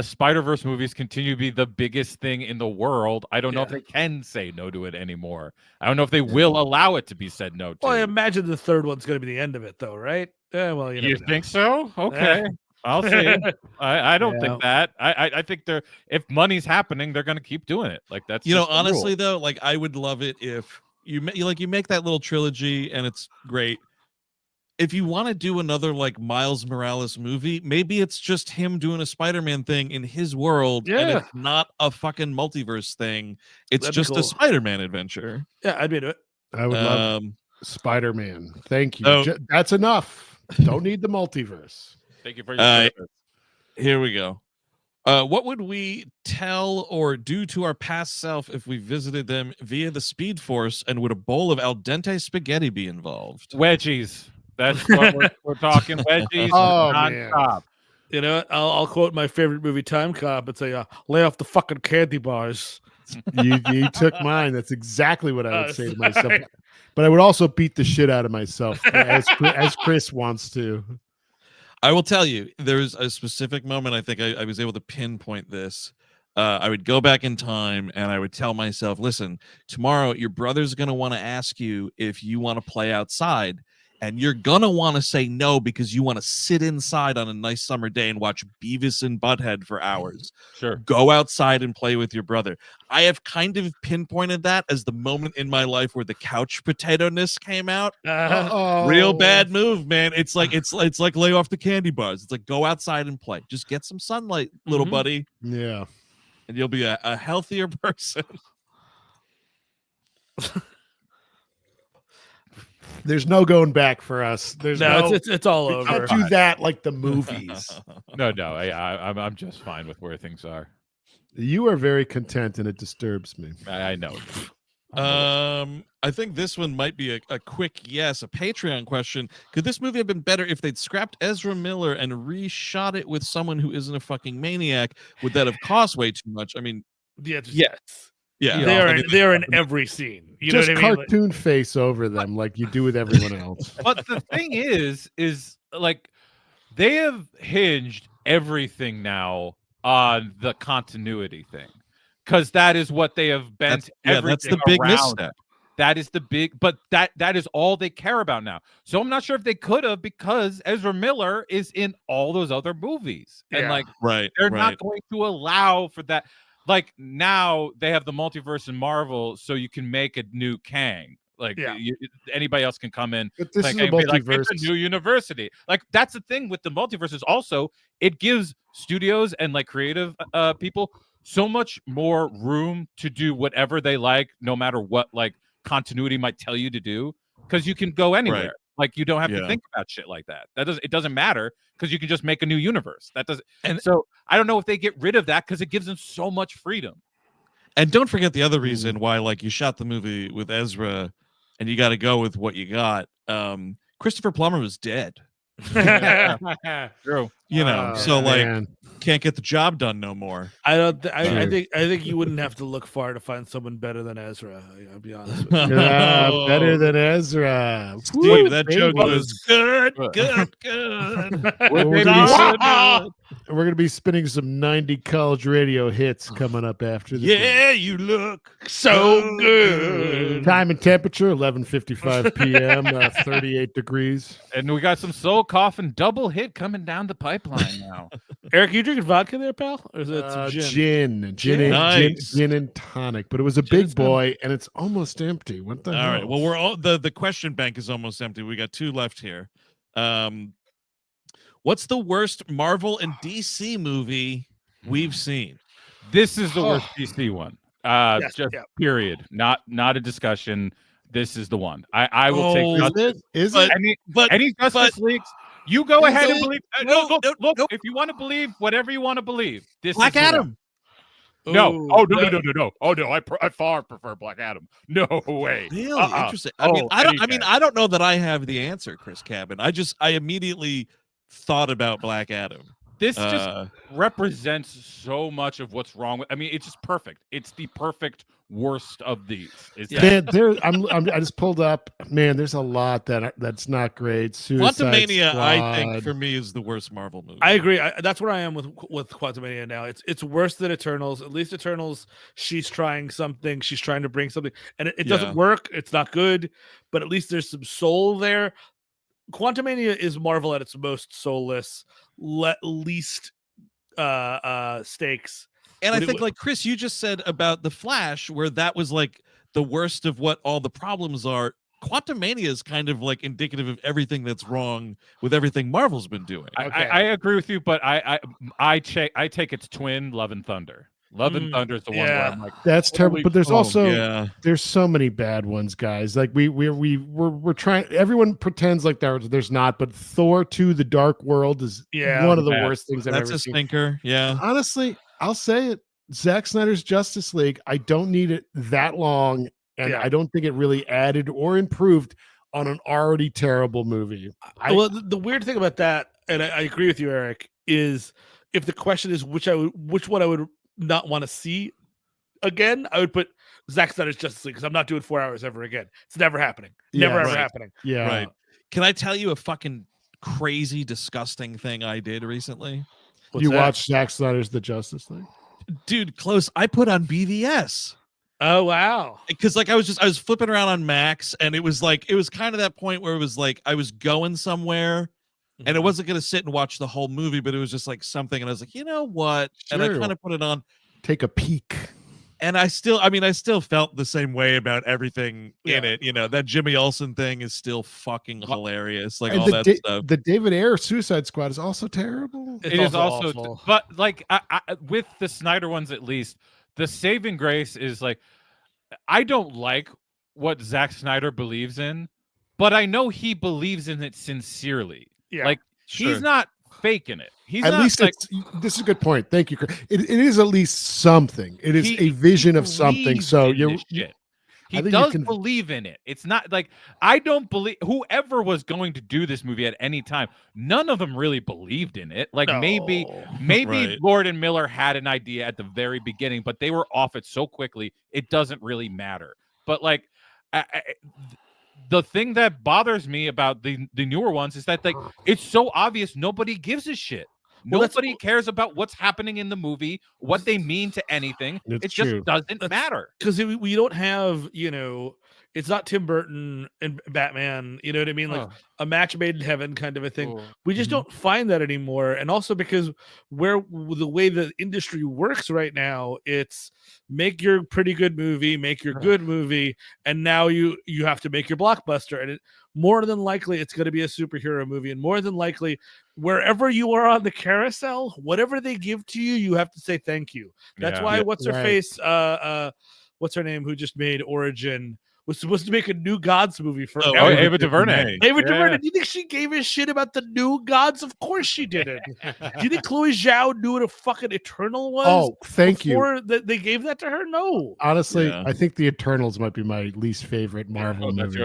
[SPEAKER 3] Spider-Verse movies continue to be the biggest thing in the world. I don't know if they can say no to it anymore. I don't know if they will allow it to be said no to.
[SPEAKER 4] Well, I imagine the third one's going to be the end of it, though, right? Well,
[SPEAKER 3] you think so? Okay. I'll see. I don't think that. I think if money's happening, they're going to keep doing it. Like that's
[SPEAKER 1] honestly though, like I would love it if you make that little trilogy and it's great. If you want to do another like Miles Morales movie, maybe it's just him doing a Spider-Man thing in his world, and it's not a fucking multiverse thing. It's just a Spider-Man adventure.
[SPEAKER 4] Yeah, I'd be into it.
[SPEAKER 2] I would love Spider-Man. Thank you. That's enough. Don't need the multiverse.
[SPEAKER 3] Thank you for your service.
[SPEAKER 1] Here we go. What would we tell or do to our past self if we visited them via the Speed Force, and would a bowl of al dente spaghetti be involved?
[SPEAKER 3] Wedgies. That's what we're talking. Wedgies.
[SPEAKER 2] Man.
[SPEAKER 4] You know, I'll quote my favorite movie, Time Cop, and say, "Lay off the fucking candy bars."
[SPEAKER 2] You took mine. That's exactly what I would say to myself. But I would also beat the shit out of myself, as Chris wants to.
[SPEAKER 1] I will tell you, there's a specific moment I think I was able to pinpoint this. I would go back in time and I would tell myself, listen, tomorrow your brother's going to want to ask you if you want to play outside. And you're going to want to say no because you want to sit inside on a nice summer day and watch Beavis and Butthead for hours.
[SPEAKER 3] Sure.
[SPEAKER 1] Go outside and play with your brother. I have kind of pinpointed that as the moment in my life where the couch potato-ness came out. Real bad move, man. It's like lay off the candy bars. It's like go outside and play. Just get some sunlight, little buddy.
[SPEAKER 2] Yeah.
[SPEAKER 1] And you'll be a healthier person.
[SPEAKER 2] There's no going back for us.
[SPEAKER 4] It's all over.
[SPEAKER 2] Don't do that like the movies.
[SPEAKER 3] No, I'm just fine with where things are.
[SPEAKER 2] You are very content, and it disturbs me.
[SPEAKER 3] I know.
[SPEAKER 1] I think this one might be a quick yes, a Patreon question. Could this movie have been better if they'd scrapped Ezra Miller and reshot it with someone who isn't a fucking maniac? Would that have cost way too much? I mean,
[SPEAKER 4] yes.
[SPEAKER 1] Yeah,
[SPEAKER 4] they're in every scene. You
[SPEAKER 2] just
[SPEAKER 4] know what I mean?
[SPEAKER 2] Cartoon face over them like you do with everyone else.
[SPEAKER 3] But the thing is like they have hinged everything now on the continuity thing, because that is what they have bent.
[SPEAKER 1] That's the big misstep.
[SPEAKER 3] That is the big, but that is all they care about now. So I'm not sure if they could have, because Ezra Miller is in all those other movies, and they're not going to allow for that. Like now they have the multiverse in Marvel, so you can make a new Kang. Like anybody else can come in.
[SPEAKER 2] But this is a multiverse.
[SPEAKER 3] It's a new university. Like that's the thing with the multiverse is also it gives studios and like creative people so much more room to do whatever they like, no matter what like continuity might tell you to do, because you can go anywhere.
[SPEAKER 1] Right.
[SPEAKER 3] Like you don't have to think about shit like that. It doesn't matter, because you can just make a new universe. And so I don't know if they get rid of that, because it gives them so much freedom.
[SPEAKER 1] And don't forget the other reason why, like, you shot the movie with Ezra and you got to go with what you got. Christopher Plummer was dead.
[SPEAKER 3] True.
[SPEAKER 1] You know, so like can't get the job done no more.
[SPEAKER 4] I think you wouldn't have to look far to find someone better than Ezra. I'll be honest with you.
[SPEAKER 2] Better than Ezra.
[SPEAKER 1] Steve, that joke was good.
[SPEAKER 2] We're gonna be spinning some 90 college radio hits coming up after this.
[SPEAKER 1] Yeah, you look
[SPEAKER 4] so good.
[SPEAKER 2] Time and temperature 11:55 p.m. 38 degrees.
[SPEAKER 3] And we got some Soul Coffin double hit coming down the pipeline now.
[SPEAKER 4] Eric, you drinking vodka there, pal, or is it some gin?
[SPEAKER 1] Nice.
[SPEAKER 2] Gin and tonic, but it was a
[SPEAKER 1] Gin
[SPEAKER 2] big
[SPEAKER 1] and tonic.
[SPEAKER 2] boy, and it's almost empty. What the hell?
[SPEAKER 1] All right. Well, we're all the question bank is almost empty. We got 2 left here. What's the worst Marvel and DC movie we've seen?
[SPEAKER 3] This is the worst DC one.
[SPEAKER 4] Yes,
[SPEAKER 3] Just
[SPEAKER 4] yeah.
[SPEAKER 3] period. Not a discussion. This is the one. I will take
[SPEAKER 2] Is
[SPEAKER 3] Justice.
[SPEAKER 2] it? Is
[SPEAKER 1] but-
[SPEAKER 2] it?
[SPEAKER 3] Any Justice Leagues. You go
[SPEAKER 1] Is
[SPEAKER 3] ahead and
[SPEAKER 1] it?
[SPEAKER 3] believe.
[SPEAKER 1] No,
[SPEAKER 3] Look,
[SPEAKER 1] no.
[SPEAKER 3] if you want to believe whatever you want to believe, this
[SPEAKER 1] Black
[SPEAKER 3] is the one.
[SPEAKER 1] Adam.
[SPEAKER 3] No.
[SPEAKER 4] Ooh,
[SPEAKER 3] Oh no. Oh no. I far prefer Black Adam. No way.
[SPEAKER 1] Really interesting. I don't know that I have the answer, Chris Cabin. I immediately thought about Black Adam.
[SPEAKER 3] This just represents so much of what's wrong with. I mean, it's just perfect. It's the perfect worst of these.
[SPEAKER 2] Man, I just pulled up. Man, there's a lot that's not great. Suicide
[SPEAKER 1] Quantumania,
[SPEAKER 2] Squad.
[SPEAKER 1] I think, for me, is the worst Marvel movie.
[SPEAKER 4] I agree. That's where I am with Quantumania now. It's worse than Eternals. At least Eternals, she's trying something. She's trying to bring something, and it doesn't work. It's not good, but at least there's some soul there. Quantumania is Marvel at its most soulless, least stakes.
[SPEAKER 1] And I think, like Chris, you just said about The Flash, where that was like the worst of what all the problems are. Quantumania is kind of like indicative of everything that's wrong with everything Marvel's been doing.
[SPEAKER 3] I agree with you, but I take its twin, Love and Thunder. Love and Thunder is the one where I'm like,
[SPEAKER 2] that's terrible. But there's also there's so many bad ones, guys. Like we're trying. Everyone pretends like there's not, but Thor 2: The Dark World is one of the worst things I've ever seen.
[SPEAKER 1] That's a stinker. Yeah.
[SPEAKER 2] Honestly, I'll say it. Zack Snyder's Justice League. I don't need it that long, and I don't think it really added or improved on an already terrible movie.
[SPEAKER 4] Well, the weird thing about that, and I agree with you, Eric, is if the question is which one I would not want to see again, I would put Zack Snyder's Justice League, because I'm not doing 4 hours ever again. It's never happening. Never ever happening.
[SPEAKER 2] Yeah.
[SPEAKER 1] Right. Can I tell you a fucking crazy, disgusting thing I did recently?
[SPEAKER 2] You watched Zack Snyder's The Justice League?
[SPEAKER 1] Dude, close. I put on BVS.
[SPEAKER 4] Oh wow.
[SPEAKER 1] Because like I was flipping around on Max, and it was kind of that point where it was like I was going somewhere. And it wasn't going to sit and watch the whole movie, but it was just like something. And I was like, you know what?
[SPEAKER 2] Sure.
[SPEAKER 1] And I kind of put it on.
[SPEAKER 2] Take a peek.
[SPEAKER 1] And I still felt the same way about everything in it. You know, that Jimmy Olsen thing is still fucking hilarious. Like, and all that stuff.
[SPEAKER 2] The David Ayer Suicide Squad is also terrible.
[SPEAKER 3] It is also awful. But like I, with the Snyder ones, at least, the saving grace is like, I don't like what Zack Snyder believes in, but I know he believes in it sincerely.
[SPEAKER 4] Yeah,
[SPEAKER 3] like he's not faking it. He's
[SPEAKER 2] at
[SPEAKER 3] not
[SPEAKER 2] least
[SPEAKER 3] like,
[SPEAKER 2] this is a good point. Thank you, Chris. It is at least something. It is a vision of something. So
[SPEAKER 3] he does believe in it. It's not like I don't believe whoever was going to do this movie at any time. None of them really believed in it. Like maybe
[SPEAKER 1] Right.
[SPEAKER 3] Lord and Miller had an idea at the very beginning, but they were off it so quickly it doesn't really matter. But like the thing that bothers me about the newer ones is that like it's so obvious nobody gives a shit. Nobody cares about what's happening in the movie, what they mean to anything. It just doesn't matter.
[SPEAKER 4] Because we don't have, it's not Tim Burton and Batman, you know what I mean? Like a match made in heaven kind of a thing. We just don't find that anymore. And also because the way the industry works right now, it's make your pretty good movie, make your good movie, and now you have to make your blockbuster. And more than likely it's going to be a superhero movie, and more than likely wherever you are on the carousel, whatever they give to you, you have to say thank you. That's why what's her face, what's her name, who just made Origin, was supposed to make a New Gods movie for
[SPEAKER 3] Ava DuVernay.
[SPEAKER 4] DuVernay. Do you think she gave a shit about the New Gods? Of course she didn't. Do you think Chloe Zhao knew what a fucking Eternal was?
[SPEAKER 2] Oh, thank you.
[SPEAKER 4] Before they gave that to her? No.
[SPEAKER 2] Honestly, I think the Eternals might be my least favorite Marvel movie.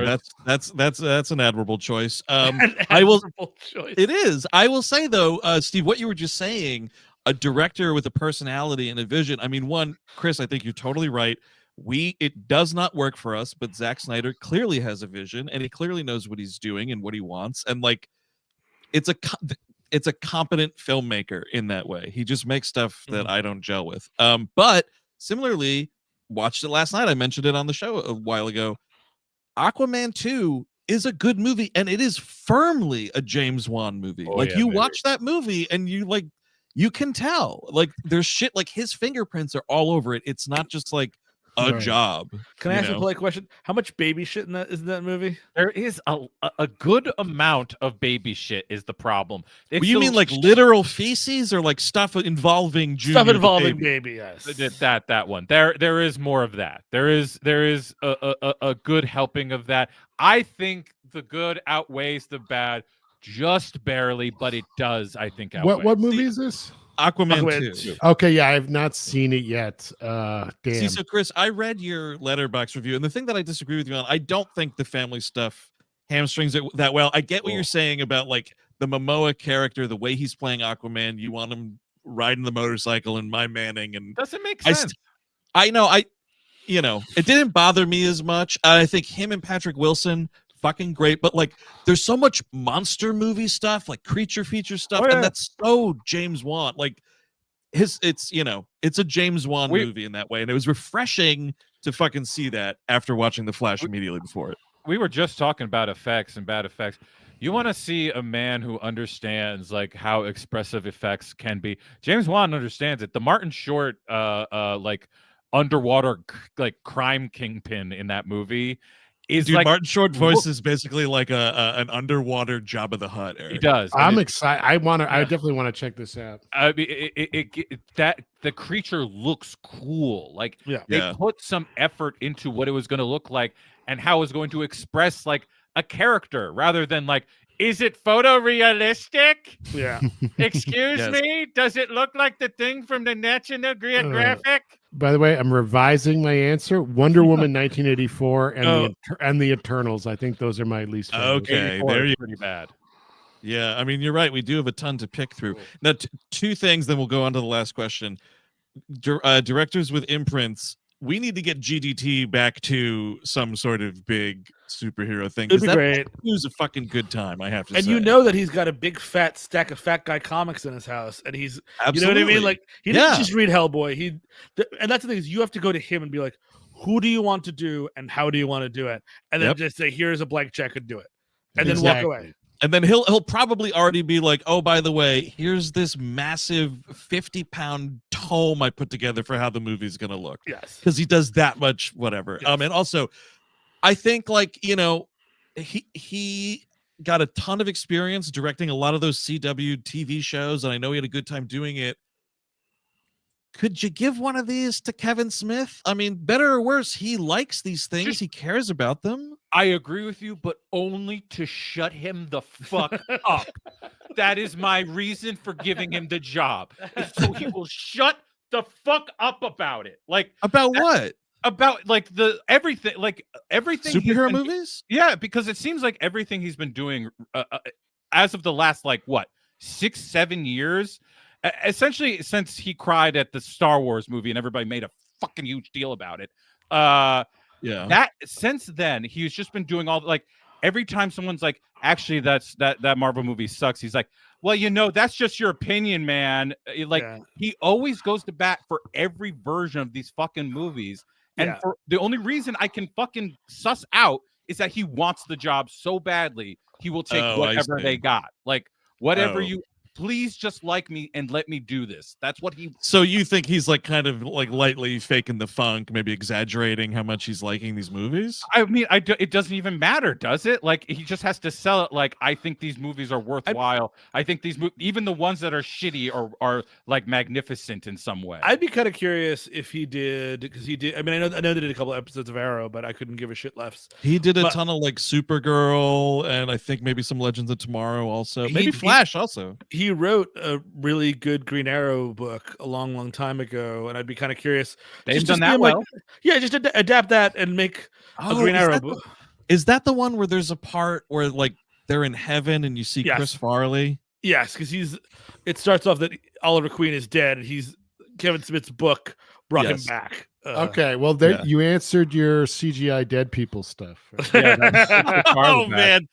[SPEAKER 1] That's an admirable choice.
[SPEAKER 4] Choice.
[SPEAKER 1] It is. I will say though, Steve, what you were just saying, a director with a personality and a vision. I mean, one, Chris, I think you're totally right. It does not work for us, but Zack Snyder clearly has a vision, and he clearly knows what he's doing and what he wants, and like it's a competent filmmaker in that way. He just makes stuff that I don't gel with. But similarly, watched it last night. I mentioned it on the show a while ago. Aquaman 2 is a good movie, and it is firmly a James Wan movie. You watch that movie and you like you can tell. Like there's shit like his fingerprints are all over it. It's not just like a
[SPEAKER 2] Right.
[SPEAKER 1] job.
[SPEAKER 4] Can I ask a polite question? How much baby shit is in that movie?
[SPEAKER 3] There is a good amount of baby shit is the problem.
[SPEAKER 1] Well, you mean like literal feces or like stuff involving Junior
[SPEAKER 4] Stuff involving
[SPEAKER 1] the
[SPEAKER 4] baby, yes.
[SPEAKER 3] that one. There is more of that. There is a good helping of that. I think the good outweighs the bad just barely, but it does, I think, outweigh.
[SPEAKER 2] What movie is this?
[SPEAKER 1] Aquaman 2.
[SPEAKER 2] Okay, yeah, I've not seen it yet. Damn.
[SPEAKER 1] See, so Chris, I read your Letterboxd review, and the thing that I disagree with you on, I don't think the family stuff hamstrings it that well. I get what you're saying about like the Momoa character, the way he's playing Aquaman. You want him riding the motorcycle and my manning, and
[SPEAKER 3] doesn't make sense.
[SPEAKER 1] I know, it didn't bother me as much. I think him and Patrick Wilson, fucking great, but like there's so much monster movie stuff, like creature feature stuff, and that's so James Wan. Like it's a James Wan movie in that way, and it was refreshing to fucking see that after watching The Flash immediately before it.
[SPEAKER 3] We were just talking about effects and bad effects. You want to see a man who understands like how expressive effects can be. James Wan understands it. The Martin Short like underwater like crime kingpin in that movie is like
[SPEAKER 1] Martin Short voice is basically like an underwater Jabba the Hutt. Eric.
[SPEAKER 3] He does.
[SPEAKER 2] I'm excited. I definitely want to check this out.
[SPEAKER 3] I mean, that the creature looks cool. Like they put some effort into what it was going to look like and how it was going to express like a character rather than like, is it photorealistic?
[SPEAKER 4] Yeah.
[SPEAKER 3] Excuse me? Does it look like the thing from the National Geographic?
[SPEAKER 2] By the way, I'm revising my answer. Wonder Woman 1984 and the Eternals. I think those are my least favorite.
[SPEAKER 1] Okay, there you
[SPEAKER 3] pretty bad.
[SPEAKER 1] Yeah, I mean, you're right. We do have a ton to pick through. Now, two things, then we'll go on to the last question. Directors with imprints, we need to get GDT back to some sort of big superhero thing.
[SPEAKER 4] It'd be great.
[SPEAKER 1] It was a fucking good time, I have to say.
[SPEAKER 4] And you know that he's got a big fat stack of Fat Guy comics in his house, and he's
[SPEAKER 1] Absolutely.
[SPEAKER 4] You know what I mean? Like he didn't just read Hellboy. And that's the thing is you have to go to him and be like, who do you want to do and how do you want to do it? And then just say, here's a blank check and do it. And then walk away.
[SPEAKER 1] And then he'll probably already be like, oh, by the way, here's this massive 50-pound tome I put together for how the movie's going to look.
[SPEAKER 4] Yes.
[SPEAKER 1] Because he does that much whatever. Yes. And also, I think like, he got a ton of experience directing a lot of those CW TV shows, and I know he had a good time doing it. Could you give one of these to Kevin Smith? I mean, better or worse, he likes these things. He cares about them.
[SPEAKER 3] I agree with you, but only to shut him the fuck up. That is my reason for giving him the job. So he will shut the fuck up about it. Like
[SPEAKER 1] about what?
[SPEAKER 3] About like everything
[SPEAKER 1] superhero movies?
[SPEAKER 3] Yeah, because it seems like everything he's been doing as of the last 6-7 years. Essentially, since he cried at the Star Wars movie and everybody made a fucking huge deal about it. That since then he's just been doing all every time someone's like, actually, that Marvel movie sucks. He's like, well, that's just your opinion, man. He always goes to bat for every version of these fucking movies. And for the only reason I can fucking suss out is that he wants the job so badly he will take whatever they got. Like whatever please just like me and let me do this. That's what he.
[SPEAKER 1] So you think he's kind of lightly faking the funk, maybe exaggerating how much he's liking these movies?
[SPEAKER 3] I mean, it doesn't even matter, does it? Like he just has to sell it. I think these movies are worthwhile. I think these even the ones that are shitty are magnificent in some way.
[SPEAKER 4] I'd be kind of curious if he did, because he did. I mean, I know they did a couple episodes of Arrow, but I couldn't give a shit less.
[SPEAKER 1] He did a ton of Supergirl, and I think maybe some Legends of Tomorrow also. Maybe Flash also.
[SPEAKER 4] He wrote a really good Green Arrow book a long time ago, and I'd be kind of curious.
[SPEAKER 3] They've done that well.
[SPEAKER 4] Just adapt that and make a Green Arrow book.
[SPEAKER 1] Is that the one where there's a part where they're in heaven and you see Chris Farley?
[SPEAKER 4] Yes, because it starts off that Oliver Queen is dead, and Kevin Smith's book brought him back.
[SPEAKER 2] Okay, well, you answered your CGI dead people stuff.
[SPEAKER 1] Oh man.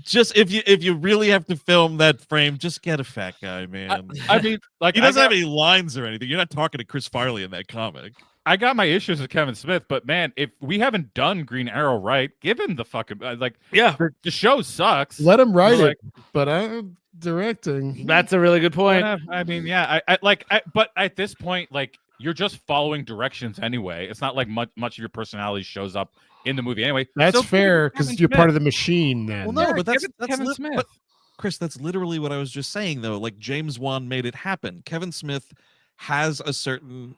[SPEAKER 1] Just if you really have to film that frame, just get a fat guy, man.
[SPEAKER 3] I mean,
[SPEAKER 1] he doesn't have any lines or anything. You're not talking to Chris Farley in that comic.
[SPEAKER 3] I got my issues with Kevin Smith, but man, if we haven't done Green Arrow right, give him the fucking the show sucks.
[SPEAKER 2] Let him write
[SPEAKER 3] Like,
[SPEAKER 2] it, but I'm directing.
[SPEAKER 4] That's a really good point.
[SPEAKER 3] I mean, yeah, but at this point, like, you're just following directions anyway. It's not like much of your personality shows up in the movie anyway.
[SPEAKER 2] That's
[SPEAKER 3] So
[SPEAKER 2] fair because you're part of the machine then.
[SPEAKER 1] Well, no,
[SPEAKER 3] Yeah,
[SPEAKER 1] but that's
[SPEAKER 3] Kevin Smith.
[SPEAKER 1] But Chris, that's literally what I was just saying, though. Like, James Wan made it happen. Kevin Smith has a certain,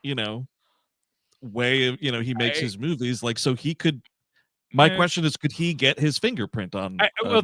[SPEAKER 1] way of, he makes his movies. Like, so he could. My question is, could he get his fingerprint on?
[SPEAKER 3] Here's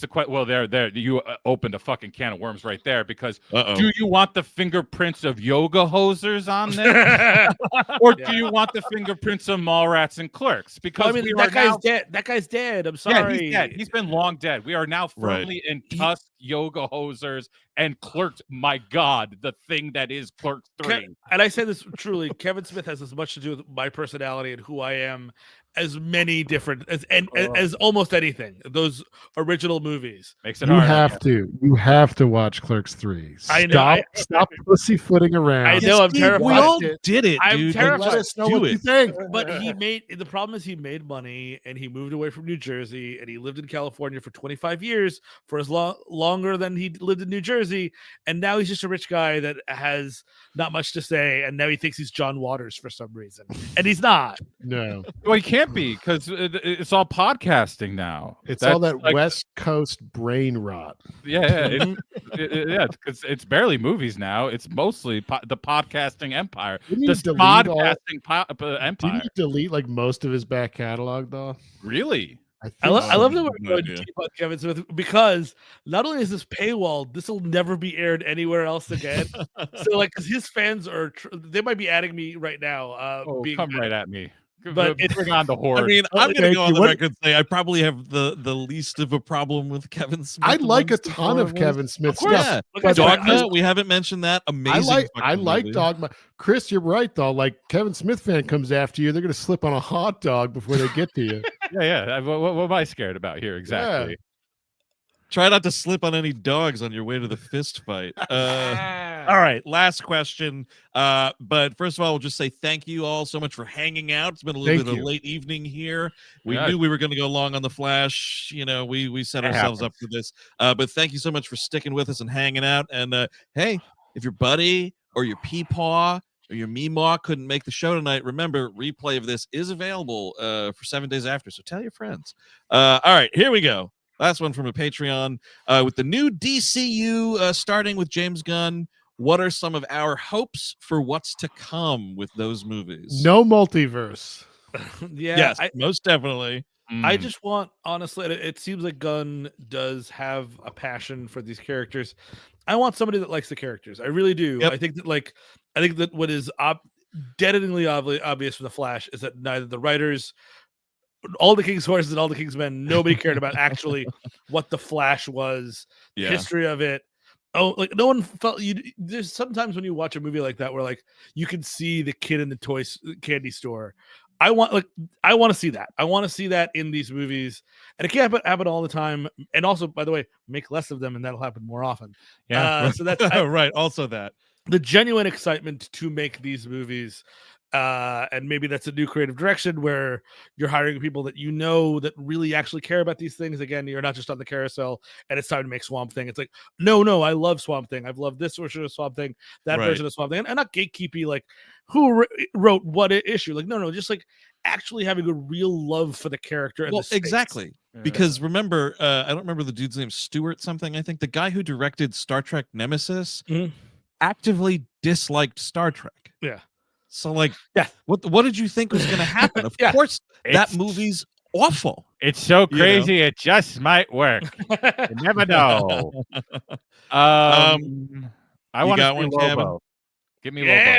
[SPEAKER 3] the question. Well, there, you opened a fucking can of worms right there because do you want the fingerprints of yoga hosers on there, or do you want the fingerprints of Mallrats and Clerks? Because
[SPEAKER 4] that guy's dead. That guy's dead. I'm sorry.
[SPEAKER 3] Yeah, he's dead. He's been long dead. We are now firmly in Tusk, yoga hosers, and Clerks. My God, the thing that is Clerks 3.
[SPEAKER 4] And I say this truly, Kevin Smith has as much to do with my personality and who I am as many different as almost anything. Those original movies
[SPEAKER 3] makes it
[SPEAKER 2] you
[SPEAKER 3] hard.
[SPEAKER 2] You have to watch Clerks 3. Stop pussyfooting around.
[SPEAKER 4] I know. I'm terrified.
[SPEAKER 1] We all did it.
[SPEAKER 4] I'm
[SPEAKER 1] dude.
[SPEAKER 4] terrified.
[SPEAKER 1] Let us know what you think.
[SPEAKER 4] But the problem is he made money and he moved away from New Jersey and he lived in California for 25 years, for as longer than he lived in New Jersey, and now he's just a rich guy that has not much to say, and now he thinks he's John Waters for some reason, and he's not.
[SPEAKER 2] No,
[SPEAKER 3] well, he can't be because it's all podcasting now.
[SPEAKER 2] It's all that West Coast brain rot.
[SPEAKER 3] Yeah, because it's barely movies now. It's mostly the podcasting empire. The podcasting empire.
[SPEAKER 2] Did he delete like most of his back catalog though?
[SPEAKER 3] Really?
[SPEAKER 4] I love that we're going deep on Kevin Smith because not only is this paywall, this will never be aired anywhere else again. So, like, because his fans they might be adding me right now.
[SPEAKER 3] Come right at me.
[SPEAKER 4] But
[SPEAKER 3] bring on the horde.
[SPEAKER 1] I mean, I'm going to go on the record and say I probably have the least of a problem with Kevin Smith.
[SPEAKER 2] I like a ton of Kevin Smith stuff.
[SPEAKER 1] Yeah. But Dogma, we haven't mentioned that. Amazing.
[SPEAKER 2] I like Dogma. Chris, you're right though. Like, Kevin Smith fan comes after you, they're going to slip on a hot dog before they get to you.
[SPEAKER 3] Yeah. What am I scared about here exactly?
[SPEAKER 2] Yeah.
[SPEAKER 1] Try not to slip on any dogs on your way to the fist fight. All right, last question. But first of all, we'll just say thank you all so much for hanging out. It's been a little bit of a late evening here. We knew we were going to go long on the Flash. We set ourselves up for this. But thank you so much for sticking with us and hanging out. And hey, if your buddy or your peepaw or your meemaw couldn't make the show tonight, remember, replay of this is available for 7 days after. So tell your friends. All right, here we go. Last one from a Patreon. With the new DCU starting with James Gunn, what are some of our hopes for what's to come with those movies?
[SPEAKER 2] No multiverse.
[SPEAKER 1] Yes, most definitely.
[SPEAKER 4] I just want, honestly, it seems like Gunn does have a passion for these characters. I want somebody that likes the characters. I really do. Yep. I think that what is deadeningly obvious from the Flash is that neither the writers, all the King's Horses and all the King's Men, nobody cared about actually what the Flash was, the history of it. Oh, like no one felt there's sometimes when you watch a movie like that where like you can see the kid in the candy store. I want to see that. I want to see that in these movies, and it can't happen all the time. And also, by the way, make less of them, and that'll happen more often.
[SPEAKER 3] Yeah.
[SPEAKER 4] So that's
[SPEAKER 1] right. Also, that
[SPEAKER 4] the genuine excitement to make these movies. And maybe that's a new creative direction where you're hiring people that that really actually care about these things. Again, you're not just on the carousel and it's time to make Swamp Thing. It's like, no, I love Swamp Thing. I've loved this version of Swamp Thing, that version of Swamp Thing, and not gatekeepy like who wrote what issue. Like, no, just like actually having a real love for the character. And
[SPEAKER 1] exactly. Because remember, I don't remember the dude's name, Stuart something. I think the guy who directed Star Trek Nemesis actively disliked Star Trek.
[SPEAKER 4] Yeah.
[SPEAKER 1] So, like, what did you think was going to happen? Of course, that movie's awful.
[SPEAKER 3] It's so crazy, it just might work. You never know. I want to see Lobo. Give me Lobo.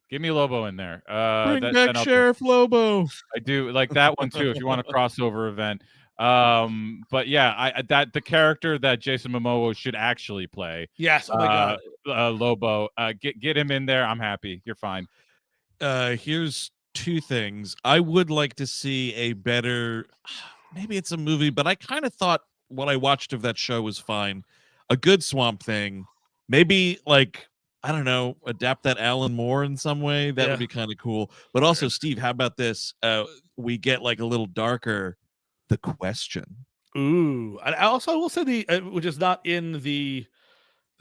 [SPEAKER 3] Give me Lobo in there.
[SPEAKER 1] Bring back Sheriff Lobo.
[SPEAKER 3] I do like that one too. If you want a crossover event. But yeah, the character that Jason Momoa should actually play.
[SPEAKER 4] Yes. Oh my God.
[SPEAKER 3] Lobo. Get him in there. I'm happy. You're fine.
[SPEAKER 1] Here's two things. I would like to see a better, maybe it's a movie, but I kind of thought what I watched of that show was fine. A good Swamp Thing. Maybe like I don't know, adapt that Alan Moore in some way. That would be kind of cool. But also, Steve, how about this? We get like a little darker. The question.
[SPEAKER 4] Ooh, I also will say which is not in the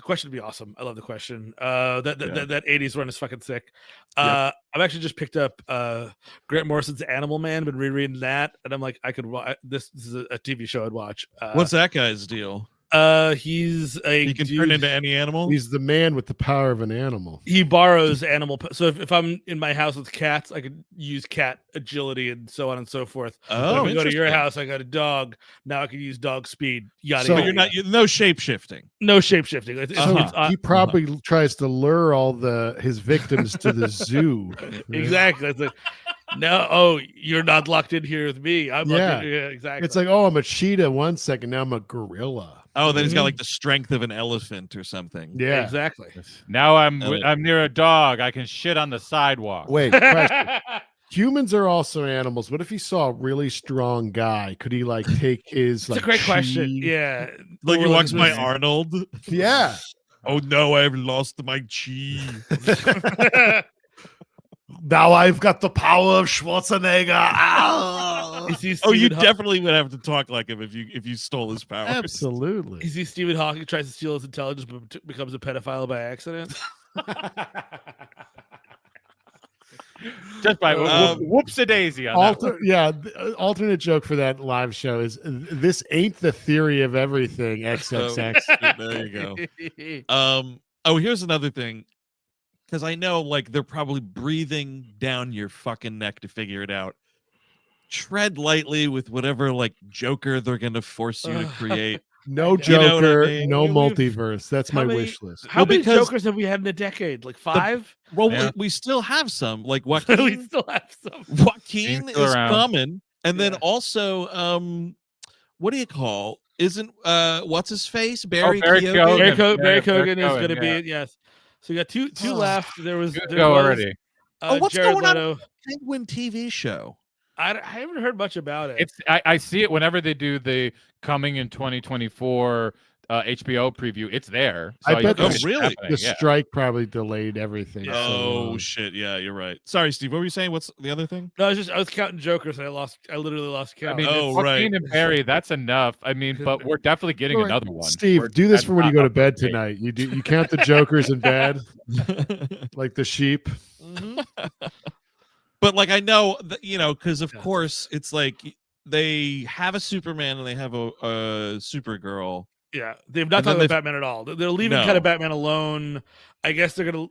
[SPEAKER 4] question would be awesome. I love the question. That 80s run is fucking sick. I've actually just picked up Grant Morrison's Animal Man, been rereading that, and I'm like, I could watch this is a TV show I'd watch.
[SPEAKER 1] What's that guy's deal?
[SPEAKER 4] He can
[SPEAKER 1] turn into any animal.
[SPEAKER 2] He's the man with the power of an animal.
[SPEAKER 4] He borrows animal. So if I'm in my house with cats, I could use cat agility and so on and so forth.
[SPEAKER 1] Oh,
[SPEAKER 4] if I go to your house, I got a dog. Now I can use dog speed. Yada.
[SPEAKER 1] So no shape shifting.
[SPEAKER 4] No shape shifting.
[SPEAKER 2] He probably tries to lure all his victims to the zoo.
[SPEAKER 4] Exactly. It's like, no, oh, you're not locked in here with me. I'm exactly.
[SPEAKER 2] It's like, oh, I'm a cheetah 1 second, now I'm a gorilla.
[SPEAKER 1] Oh, then he's got like the strength of an elephant or something.
[SPEAKER 2] Yeah,
[SPEAKER 4] exactly.
[SPEAKER 3] Now I'm near a dog. I can shit on the sidewalk.
[SPEAKER 2] Wait, question. Humans are also animals. What if he saw a really strong guy? Could he like take his?
[SPEAKER 4] That's a great question. Yeah,
[SPEAKER 1] like he walks by Arnold.
[SPEAKER 2] Yeah.
[SPEAKER 1] Oh no, I've lost my chi.
[SPEAKER 2] Now I've got the power of Schwarzenegger.
[SPEAKER 1] Oh, you definitely would have to talk like him if you stole his powers.
[SPEAKER 2] Absolutely.
[SPEAKER 4] You see Stephen Hawking tries to steal his intelligence but becomes a pedophile by accident.
[SPEAKER 3] Just by whoops-a-daisy on
[SPEAKER 2] alternate joke for that live show is this ain't the theory of everything XXX.
[SPEAKER 1] There you go. Oh, here's another thing. Because I know, like, they're probably breathing down your fucking neck to figure it out. Tread lightly with whatever, like, Joker they're going to force you to create.
[SPEAKER 2] No Joker, no multiverse. That's my wish list.
[SPEAKER 4] How many Jokers have we had in a decade? Like 5?
[SPEAKER 1] We still have some. Like, Joaquin.
[SPEAKER 4] We still have some.
[SPEAKER 1] Joaquin is coming. And then also, what do you call? Isn't, what's his face? Barry Keoghan?
[SPEAKER 4] Barry Keoghan is going to be it, yes. So you got two left. There was
[SPEAKER 3] already.
[SPEAKER 1] What's
[SPEAKER 4] Jared
[SPEAKER 1] going
[SPEAKER 4] Leto.
[SPEAKER 1] on with the Penguin TV show?
[SPEAKER 4] I haven't heard much about it.
[SPEAKER 3] I see it whenever they do the coming in 2024 HBO preview. It's there. So
[SPEAKER 2] I bet
[SPEAKER 1] really
[SPEAKER 2] the strike probably delayed everything.
[SPEAKER 1] Oh shit! Yeah, you're right. Sorry, Steve. What were you saying? What's the other thing?
[SPEAKER 4] No, I was counting Jokers and I literally lost count.
[SPEAKER 3] I mean, Joaquin and Barry, that's enough. I mean, but we're definitely getting another one.
[SPEAKER 2] Steve, do this for when you go to bed tonight. You count the Jokers in bed, like the sheep.
[SPEAKER 4] Mm-hmm.
[SPEAKER 1] But like I know that, because of course it's like they have a Superman and they have a Supergirl.
[SPEAKER 4] Yeah, they've not talked about Batman at all. They're leaving kind of Batman alone. I guess they're gonna.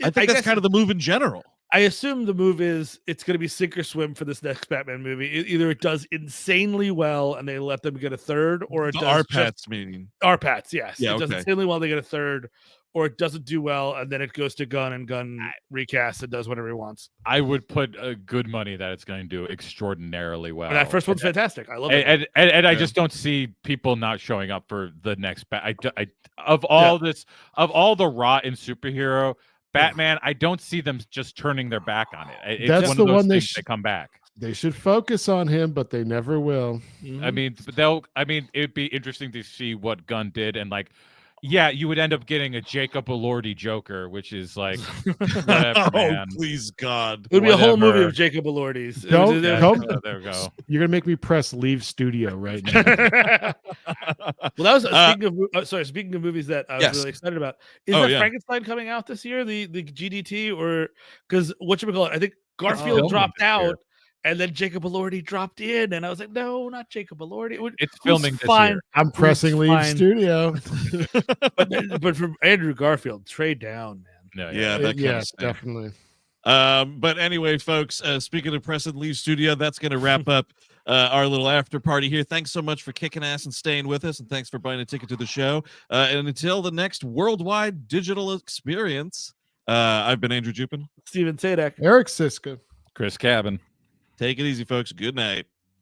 [SPEAKER 1] I think that's kind of the move in general.
[SPEAKER 4] I assume the move is it's going to be sink or swim for this next Batman movie. Either it does insanely well and they let them get a third, or it does
[SPEAKER 1] R-Pats,
[SPEAKER 4] yes.
[SPEAKER 1] Yeah,
[SPEAKER 4] it does insanely well, they get a third, or it doesn't do well, and then it goes to Gunn and Gunn recasts and does whatever he wants.
[SPEAKER 3] I would put good money that it's going to do extraordinarily well.
[SPEAKER 4] And that first one's fantastic. I love
[SPEAKER 3] it. And I just don't see people not showing up for the next of all the rot in superhero Batman, I don't see them just turning their back on it. It's
[SPEAKER 2] That's
[SPEAKER 3] one
[SPEAKER 2] the
[SPEAKER 3] of those
[SPEAKER 2] one they
[SPEAKER 3] come back.
[SPEAKER 2] They should focus on him, but they never will.
[SPEAKER 3] I mean, it'd be interesting to see what Gunn did, and you would end up getting a Jacob Elordi Joker, which is like, whatever, man.
[SPEAKER 1] Please God,
[SPEAKER 4] it would be a whole movie of Jacob Elordi's.
[SPEAKER 3] There we go.
[SPEAKER 2] You're gonna make me press leave studio right now.
[SPEAKER 4] Well, that was speaking of movies that I was really excited about. Is that Frankenstein coming out this year? The GDT, or because I think Garfield dropped out. And then Jacob Elordi dropped in, and I was like, "No, not Jacob Elordi."
[SPEAKER 3] It's filming this year.
[SPEAKER 2] I'm pressing leave studio.
[SPEAKER 4] but from Andrew Garfield, trade down, man.
[SPEAKER 2] Definitely.
[SPEAKER 1] But anyway, folks, speaking of press and leave studio, that's going to wrap up our little after party here. Thanks so much for kicking ass and staying with us, and thanks for buying a ticket to the show. And until the next worldwide digital experience, I've been Andrew Jupin,
[SPEAKER 4] Steven Sadek,
[SPEAKER 2] Eric Siska,
[SPEAKER 3] Chris Cabin.
[SPEAKER 1] Take it easy, folks. Good night.